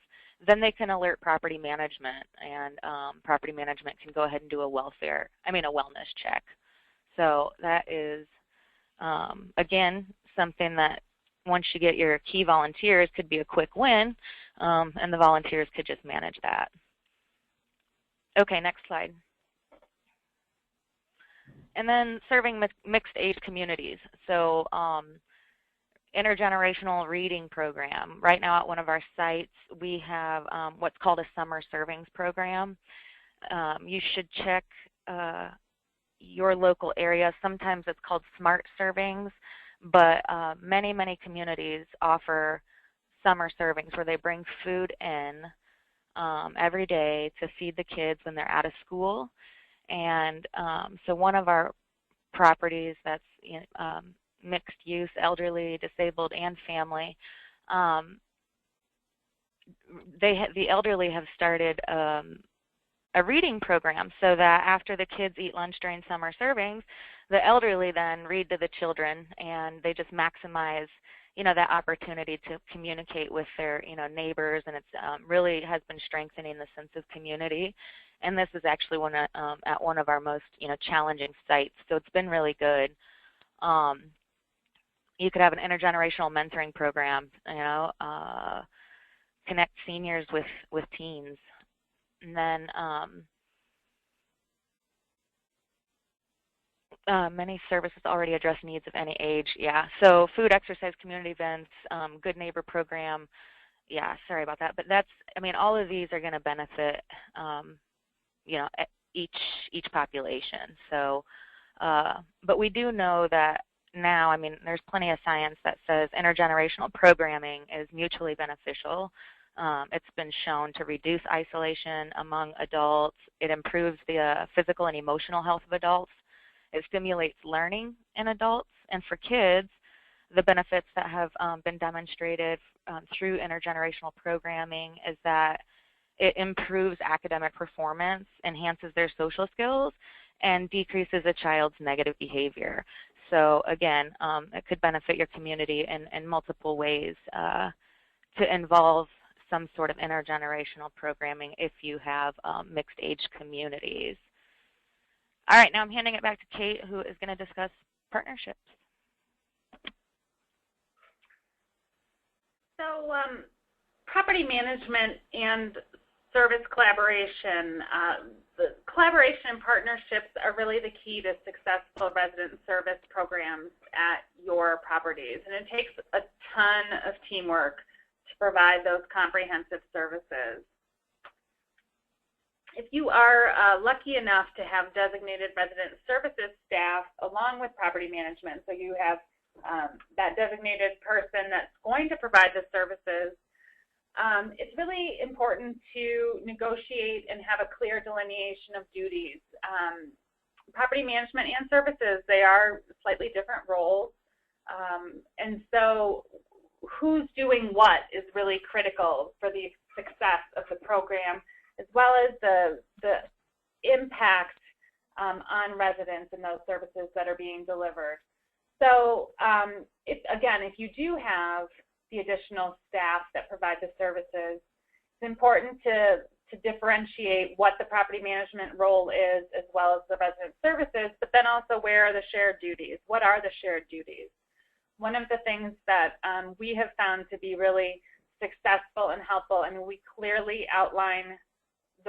then they can alert property management, and property management can go ahead and do a wellness check. So that is, again, something that once you get your key volunteers could be a quick win, and the volunteers could just manage that. Okay, next slide. And then serving mixed age communities. So intergenerational reading program. Right now at one of our sites, we have what's called a summer servings program. You should check your local area. Sometimes it's called smart servings, but many, many communities offer summer servings where they bring food in every day to feed the kids when they're out of school. And so one of our properties that's mixed use, elderly, disabled, and family, the elderly have started a reading program so that after the kids eat lunch during summer servings, the elderly then read to the children, and they just maximize that opportunity to communicate with their neighbors, and it's really has been strengthening the sense of community. And this is actually at one of our most challenging sites, so it's been really good. You could have an intergenerational mentoring program, connect seniors with teens. And then many services already address needs of any age. Yeah, so food, exercise, community events, good neighbor program. Yeah, sorry about that. But all of these are going to benefit, each population. So, but we do know that now, there's plenty of science that says intergenerational programming is mutually beneficial. It's been shown to reduce isolation among adults. It improves the physical and emotional health of adults. It stimulates learning in adults. And for kids, the benefits that have been demonstrated through intergenerational programming is that it improves academic performance, enhances their social skills, and decreases a child's negative behavior. So again, it could benefit your community in multiple ways to involve some sort of intergenerational programming if you have mixed age communities. All right, now I'm handing it back to Kate, who is going to discuss partnerships. So property management and service collaboration. The collaboration and partnerships are really the key to successful resident service programs at your properties, and it takes a ton of teamwork to provide those comprehensive services. If you are lucky enough to have designated resident services staff along with property management, so you have that designated person that's going to provide the services, it's really important to negotiate and have a clear delineation of duties. Property management and services, they are slightly different roles, and so who's doing what is really critical for the success of the program, as well as the impact on residents and those services that are being delivered. So if you do have the additional staff that provide the services, it's important to differentiate what the property management role is as well as the resident services, but then also where are the shared duties? What are the shared duties? One of the things that we have found to be really successful and helpful, we clearly outline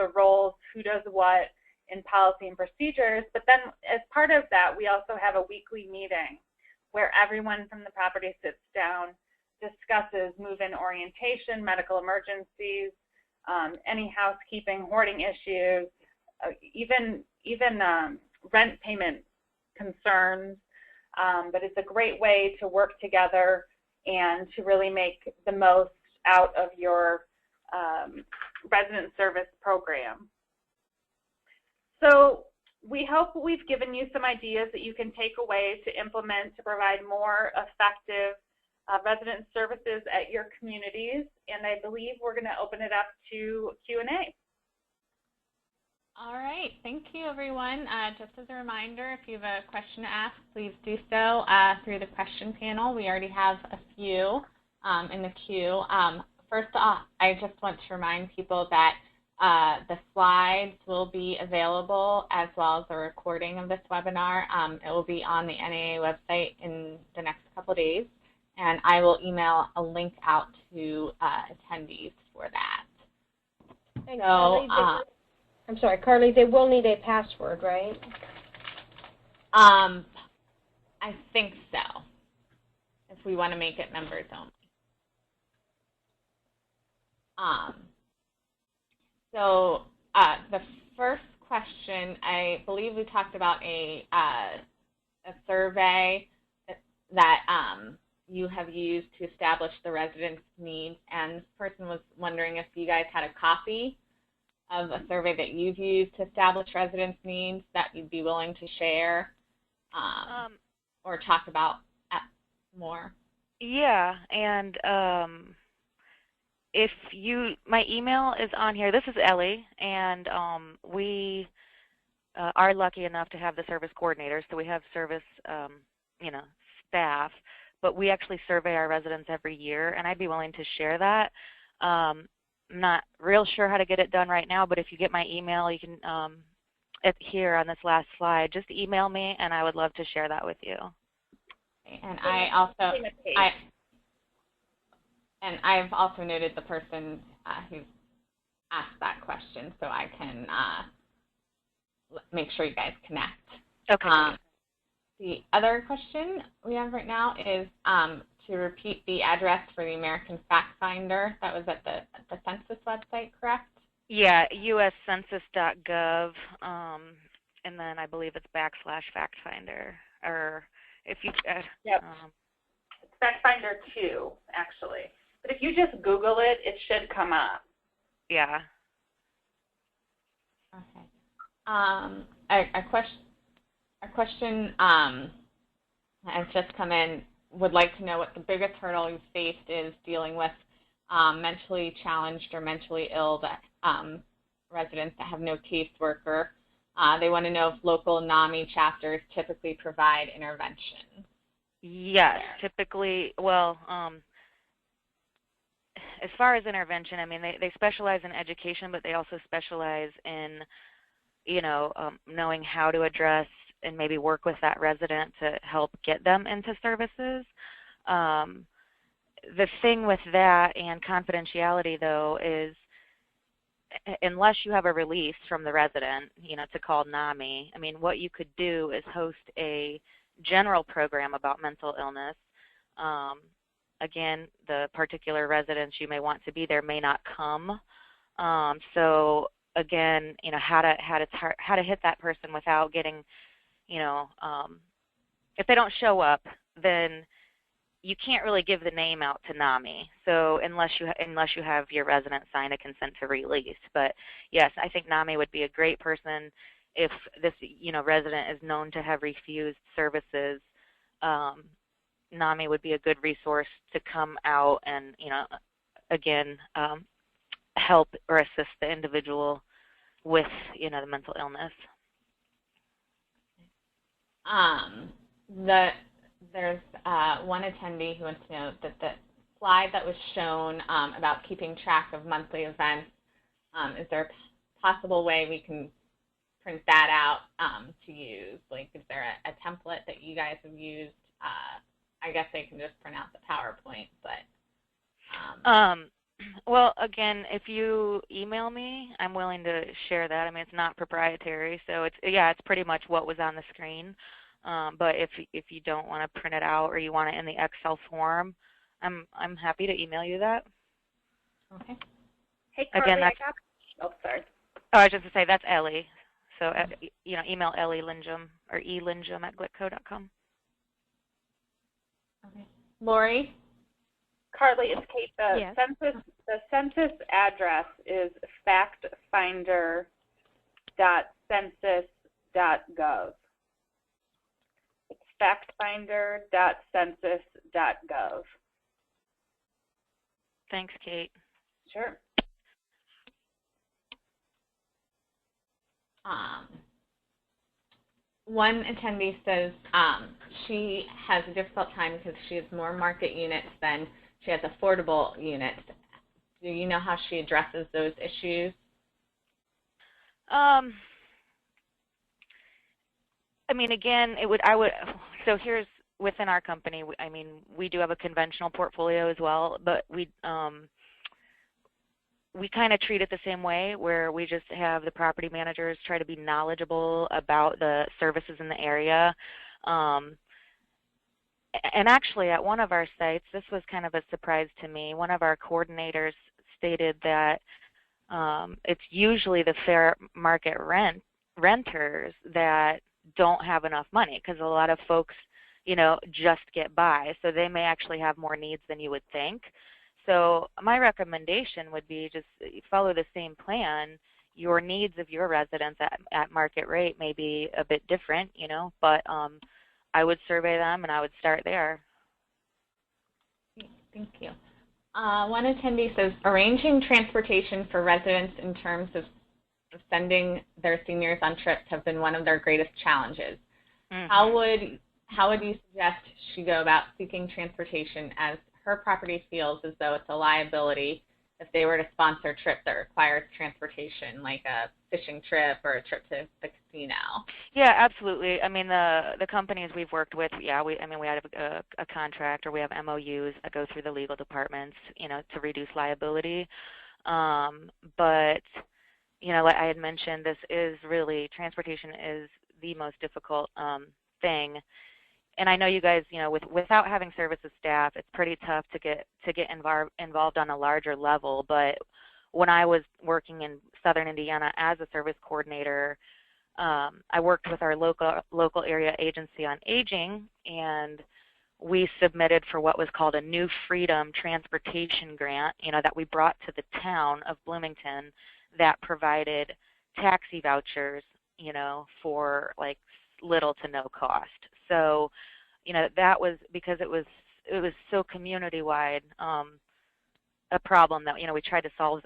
the roles, who does what in policy and procedures. But then as part of that, we also have a weekly meeting where everyone from the property sits down, discusses move-in orientation, medical emergencies, any housekeeping, hoarding issues, even rent payment concerns. But it's a great way to work together and to really make the most out of your resident service program. So we hope we've given you some ideas that you can take away to implement to provide more effective resident services at your communities. And I believe we're going to open it up to Q&A. All right, thank you, everyone. Just as a reminder, if you have a question to ask, please do so through the question panel. We already have a few in the queue. First off, I just want to remind people that the slides will be available as well as a recording of this webinar. It will be on the NAA website in the next couple of days, and I will email a link out to attendees for that. And so, Carly, I'm sorry, Carly, they will need a password, right? I think so, if we want to make it members only. So the first question, I believe we talked about a survey that you have used to establish the residents' needs, and this person was wondering if you guys had a copy of a survey that you've used to establish residents' needs that you'd be willing to share or talk about more. Yeah, and if you, my email is on here. This is Ellie, and we are lucky enough to have the service coordinators, so we have service, staff, but we actually survey our residents every year, and I'd be willing to share that. I'm not real sure how to get it done right now, but if you get my email, you can, here on this last slide, just email me, and I would love to share that with you. And I've also noted the person who asked that question, so I can make sure you guys connect. Okay. The other question we have right now is to repeat the address for the American Fact Finder. That was at the census website, correct? Yeah, uscensus.gov, and then I believe it's /FactFinder, or if you. Yep. It's FactFinder 2, actually. But if you just Google it, it should come up. Yeah. Okay. A question has just come in. Would like to know what the biggest hurdle you've faced is dealing with mentally challenged or mentally ill residents that have no caseworker. They want to know if local NAMI chapters typically provide intervention. Yes, typically, well, as far as intervention, I mean, they specialize in education, but they also specialize in, knowing how to address and maybe work with that resident to help get them into services. The thing with that and confidentiality, though, is unless you have a release from the resident, to call NAMI, I mean, what you could do is host a general program about mental illness. Again, the particular residents you may want to be there may not come. So again, how to hit that person without getting, if they don't show up, then you can't really give the name out to NAMI. So unless you have your resident sign a consent to release. But yes, I think NAMI would be a great person if this resident is known to have refused services. NAMI would be a good resource to come out and again help or assist the individual with the mental illness. There's one attendee who wants to know that the slide that was shown about keeping track of monthly events, is there a possible way we can print that out to use? Like, is there a template that you guys have used? I guess they can just print out the PowerPoint, but Well, again, if you email me, I'm willing to share that. I mean, it's not proprietary, so it's pretty much what was on the screen. But if you don't want to print it out or you want it in the Excel form, I'm happy to email you that. Okay. Hey, Carly, Again, sorry. Oh, I was just to say that's Ellie. So email Ellie Lindrum or elindrum@glitco.com. Okay. Lori? Carly, it's Kate. Yes. The census address is factfinder.census.gov. It's factfinder.census.gov. Thanks, Kate. Sure. One attendee says she has a difficult time because she has more market units than she has affordable units. Do you know how she addresses those issues? I mean, again, so here's within our company, we do have a conventional portfolio as well, but we kind of treat it the same way, where we just have the property managers try to be knowledgeable about the services in the area. And actually, at one of our sites, this was kind of a surprise to me. One of our coordinators stated that it's usually the fair market renters that don't have enough money, because a lot of folks, just get by. So they may actually have more needs than you would think. So my recommendation would be just follow the same plan. Your needs of your residents at market rate may be a bit different, but I would survey them and I would start there. Thank you. One attendee says, arranging transportation for residents in terms of sending their seniors on trips have been one of their greatest challenges. Mm-hmm. How would you suggest she go about seeking transportation, as her property feels as though it's a liability if they were to sponsor a trip that requires transportation, like a fishing trip or a trip to the casino? Yeah, absolutely. I mean, the companies we've worked with, we have a contract, or we have MOUs that go through the legal departments, to reduce liability. But, like I had mentioned, transportation is the most difficult thing. And I know you guys, without having services staff, it's pretty tough to get involved on a larger level. But when I was working in Southern Indiana as a service coordinator, I worked with our local area agency on aging, and we submitted for what was called a New Freedom Transportation Grant, that we brought to the town of Bloomington, that provided taxi vouchers, for like little to no cost. So, that was because it was so community-wide a problem that we tried to solve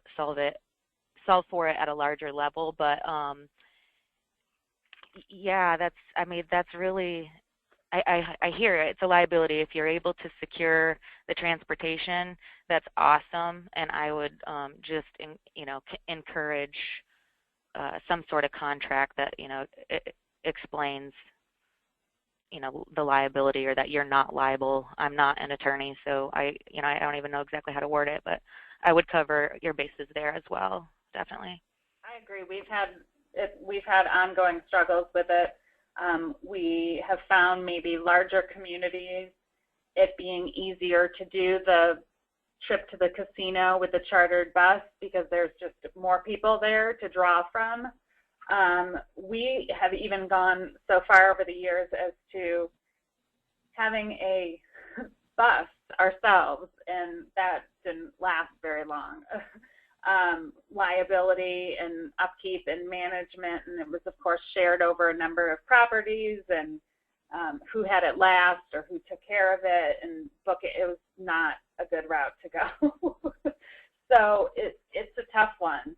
for it at a larger level. But yeah, that's really, I hear it. It's a liability. If you're able to secure the transportation, that's awesome, and I would just encourage some sort of contract that it explains the liability, or that you're not liable. I'm not an attorney, so I don't even know exactly how to word it, but I would cover your bases there as well, definitely. I agree. We've had ongoing struggles with it. We have found maybe larger communities, it being easier to do the trip to the casino with the chartered bus because there's just more people there to draw from. We have even gone so far over the years as to having a bus ourselves, and that didn't last very long. Liability and upkeep and management, and it was of course shared over a number of properties, and who had it last or who took care of it and book it. It was not a good route to go. So it's a tough one.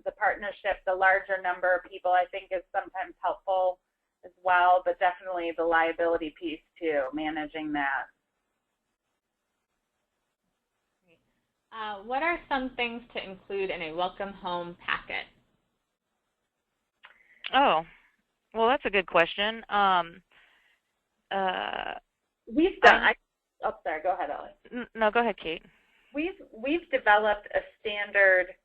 The partnership, the larger number of people, I think is sometimes helpful as well, but definitely the liability piece too, managing that. What are some things to include in a welcome home packet? Oh, well, that's a good question. We've done. Sorry. Go ahead, Ellie. No, go ahead, Kate. We've developed a standard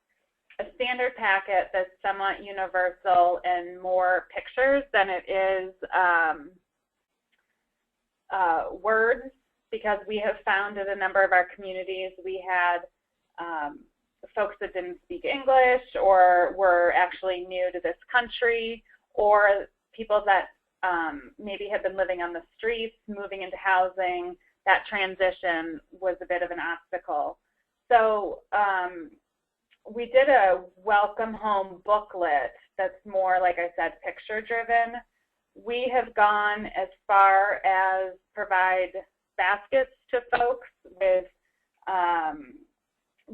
packet that's somewhat universal and more pictures than it is words, because we have found in a number of our communities we had folks that didn't speak English or were actually new to this country, or people that maybe had been living on the streets, moving into housing. That transition was a bit of an obstacle. So we did a welcome home booklet that's more, like I said, picture driven. We have gone as far as provide baskets to folks with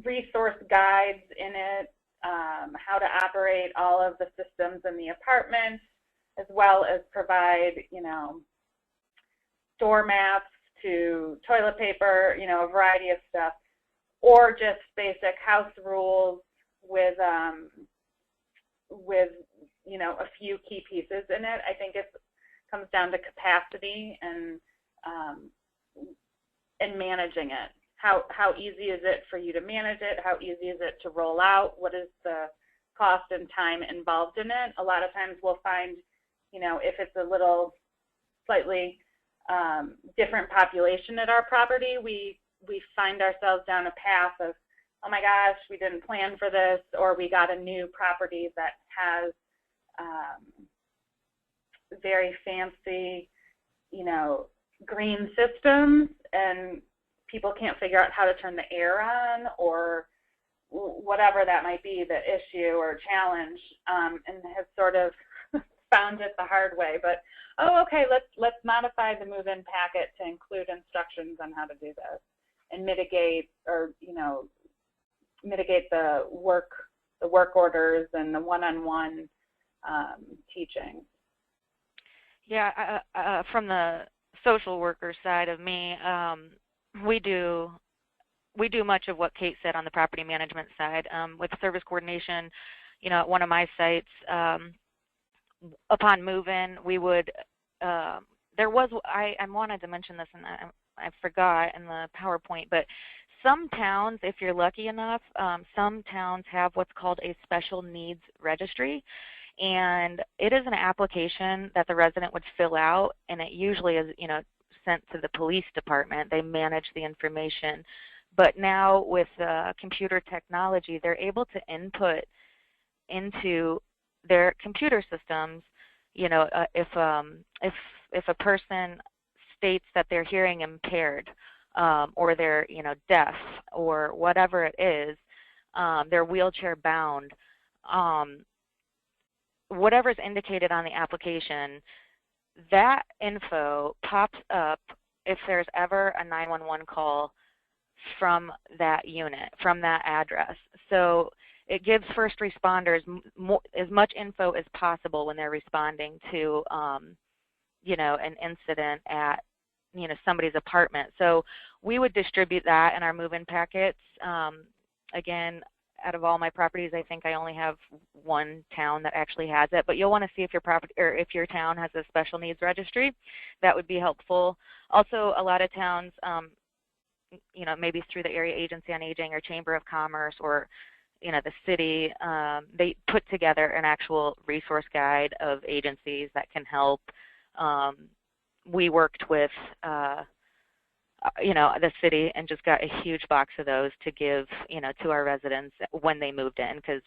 resource guides in it, how to operate all of the systems in the apartment, as well as provide, doormats to toilet paper, a variety of stuff, or just basic house rules with a few key pieces in it. I think it comes down to capacity and managing it. How easy is it for you to manage it? How easy is it to roll out? What is the cost and time involved in it? A lot of times we'll find, if it's a little slightly different population at our property, we find ourselves down a path of, oh my gosh, we didn't plan for this, or we got a new property that has very fancy, green systems, and people can't figure out how to turn the air on, or whatever that might be, the issue or challenge, and have sort of found it the hard way. But, oh, okay, let's modify the move-in packet to include instructions on how to do this and mitigate, or mitigate the work orders and the one-on-one teaching. Yeah, from the social worker side of me, we do much of what Kate said on the property management side. With service coordination, at one of my sites, upon move-in, we would, I wanted to mention this and I forgot in the PowerPoint, but some towns, if you're lucky enough, some towns have what's called a special needs registry, and it is an application that the resident would fill out, and it usually is, sent to the police department. They manage the information. But now with computer technology, they're able to input into their computer systems, if a person states that they're hearing impaired, or they're deaf, or whatever it is, they're wheelchair bound, whatever's indicated on the application, that info pops up if there's ever a 911 call from that unit, from that address. So it gives first responders as much info as possible when they're responding to, an incident at, somebody's apartment. So we would distribute that in our move-in packets. Again, out of all my properties, I think I only have one town that actually has it, but you'll want to see if your property or if your town has a special needs registry. That would be helpful. Also, a lot of towns, maybe through the Area Agency on Aging or Chamber of Commerce or, the city, they put together an actual resource guide of agencies that can help. We worked with the city and just got a huge box of those to give, to our residents when they moved in, because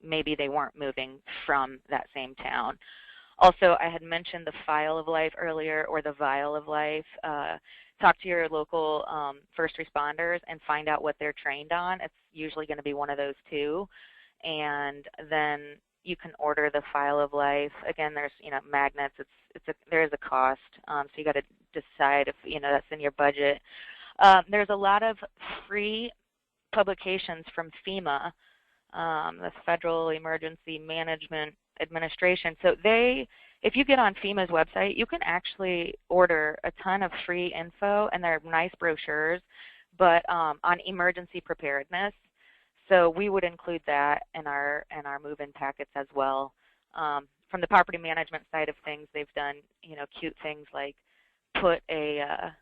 maybe they weren't moving from that same town. Also, I had mentioned the file of life earlier, or the vial of life. Talk to your local first responders and find out what they're trained on. It's usually going to be one of those two. And then you can order the file of life. Again, there's magnets. There is a cost, so you got to decide if that's in your budget. There's a lot of free publications from FEMA, the Federal Emergency Management Administration. So if you get on FEMA's website, you can actually order a ton of free info, and they're nice brochures, but on emergency preparedness. So we would include that in our move-in packets as well. From the property management side of things, they've done cute things like put a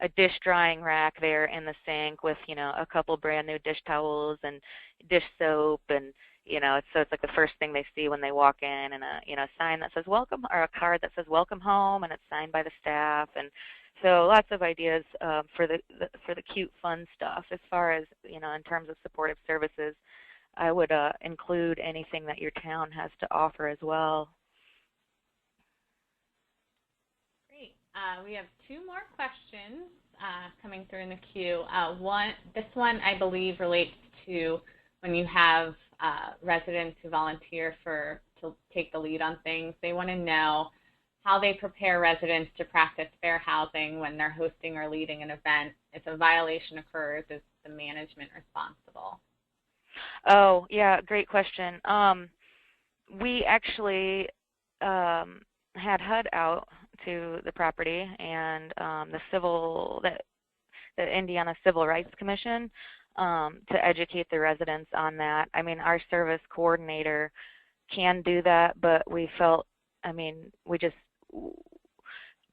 a dish drying rack there in the sink with, you know, a couple brand new dish towels and dish soap, and, you know, so it's like the first thing they see when they walk in, and a, you know, sign that says welcome, or a card that says welcome home, and it's signed by the staff. And so lots of ideas for the cute, fun stuff. As far as, you know, in terms of supportive services, I would include anything that your town has to offer as well. Great. We have two more questions coming through in the queue. This one, I believe, relates to when you have residents who volunteer to take the lead on things. They want to know how they prepare residents to practice fair housing when they're hosting or leading an event. If a violation occurs, is the management responsible? Oh, yeah, great question. We actually had HUD out to the property, and the Indiana Civil Rights Commission to educate the residents on that. I mean, our service coordinator can do that, but we felt, I mean,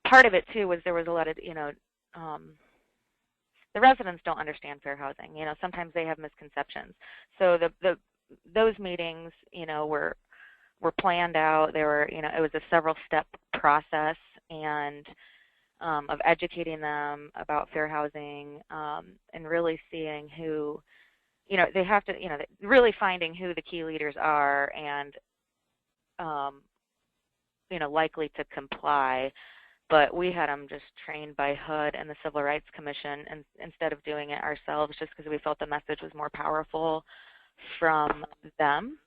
part of it too was there was a lot of, you know, the residents don't understand fair housing. You know, sometimes they have misconceptions. So those meetings, you know, were planned out. There were, you know, it was a several-step process, and of educating them about fair housing, and really seeing who, you know, they have to, you know, really finding who the key leaders are and, you know, likely to comply. But we had them just trained by HUD and the Civil Rights Commission, and instead of doing it ourselves, just because we felt the message was more powerful from them.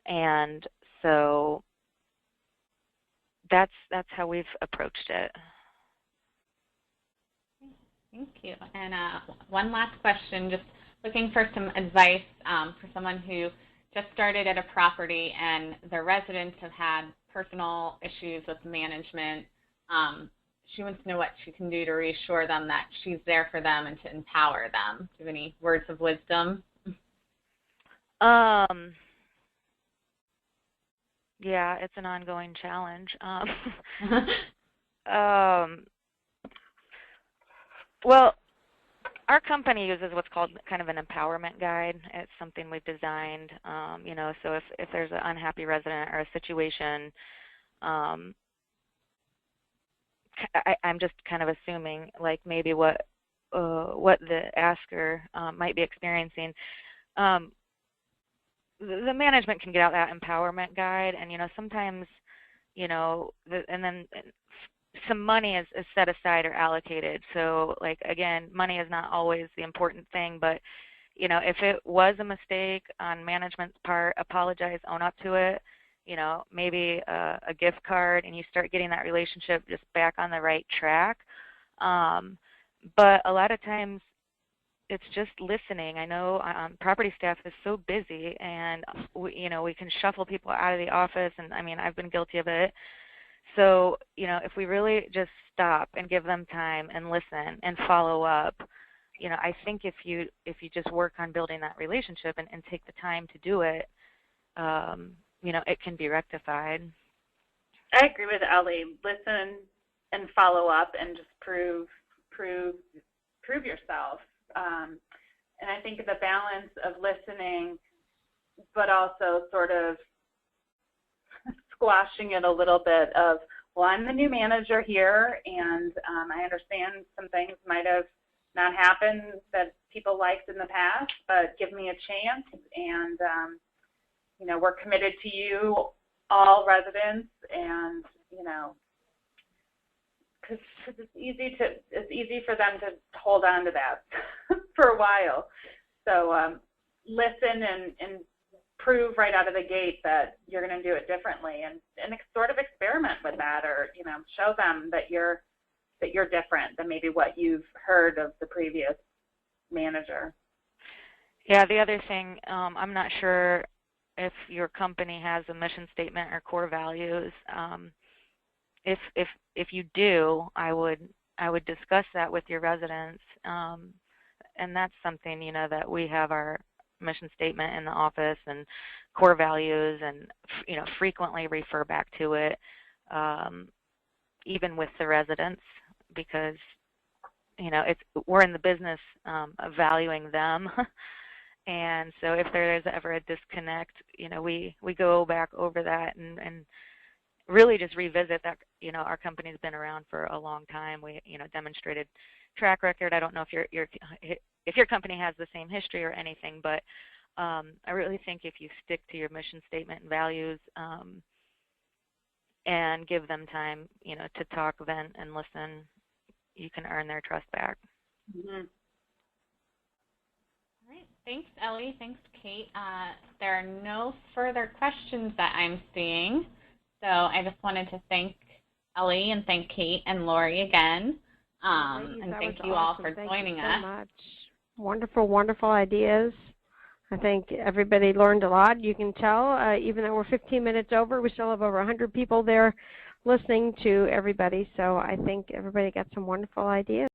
And so that's how we've approached it. Thank you. And one last question, just looking for some advice for someone who just started at a property and their residents have had personal issues with management. She wants to know what she can do to reassure them that she's there for them and to empower them. Do you have any words of wisdom? Yeah, it's an ongoing challenge. Well, our company uses what's called kind of an empowerment guide. It's something we've designed, you know, so if there's an unhappy resident or a situation, I'm just kind of assuming like maybe what the asker might be experiencing. The management can get out that empowerment guide, and, you know, sometimes, you know, and then some money is set aside or allocated. So, like, again, money is not always the important thing, but, you know, if it was a mistake on management's part, apologize, own up to it. You know, maybe a gift card, and you start getting that relationship just back on the right track. But a lot of times it's just listening. I know property staff is so busy, and you know, we can shuffle people out of the office, and I mean, I've been guilty of it. So, you know, if we really just stop and give them time and listen and follow up, you know, I think if you just work on building that relationship and take the time to do it, you know, it can be rectified. I agree with Ellie. Listen and follow up, and just prove yourself. And I think the balance of listening, but also sort of squashing it a little bit of, well, I'm the new manager here, and I understand some things might have not happened that people liked in the past, but give me a chance, and you know, we're committed to you, all residents, and, you know, because it's easy for them to hold on to that for a while. So listen and prove right out of the gate that you're going to do it differently, and sort of experiment with that, or, you know, show them that you're different than maybe what you've heard of the previous manager. Yeah, the other thing, I'm not sure if your company has a mission statement or core values. If you do, I would discuss that with your residents, and that's something, you know, that we have our mission statement in the office and core values, and, you know, frequently refer back to it, even with the residents, because, we're in the business of valuing them. And so if there is ever a disconnect, we go back over that and really just revisit that. Our company's been around for a long time. We demonstrated track record. I don't know if your company has the same history or anything, but I really think if you stick to your mission statement and values and give them time, to talk, vent, and listen, you can earn their trust back. Mm-hmm. All right. Thanks, Ellie. Thanks, Kate. There are no further questions that I'm seeing, so I just wanted to thank Ellie and thank Kate and Lori again, and thank you all for joining us. Thank you so much. Wonderful, wonderful ideas. I think everybody learned a lot. You can tell, even though we're 15 minutes over, we still have over 100 people there listening to everybody, so I think everybody got some wonderful ideas.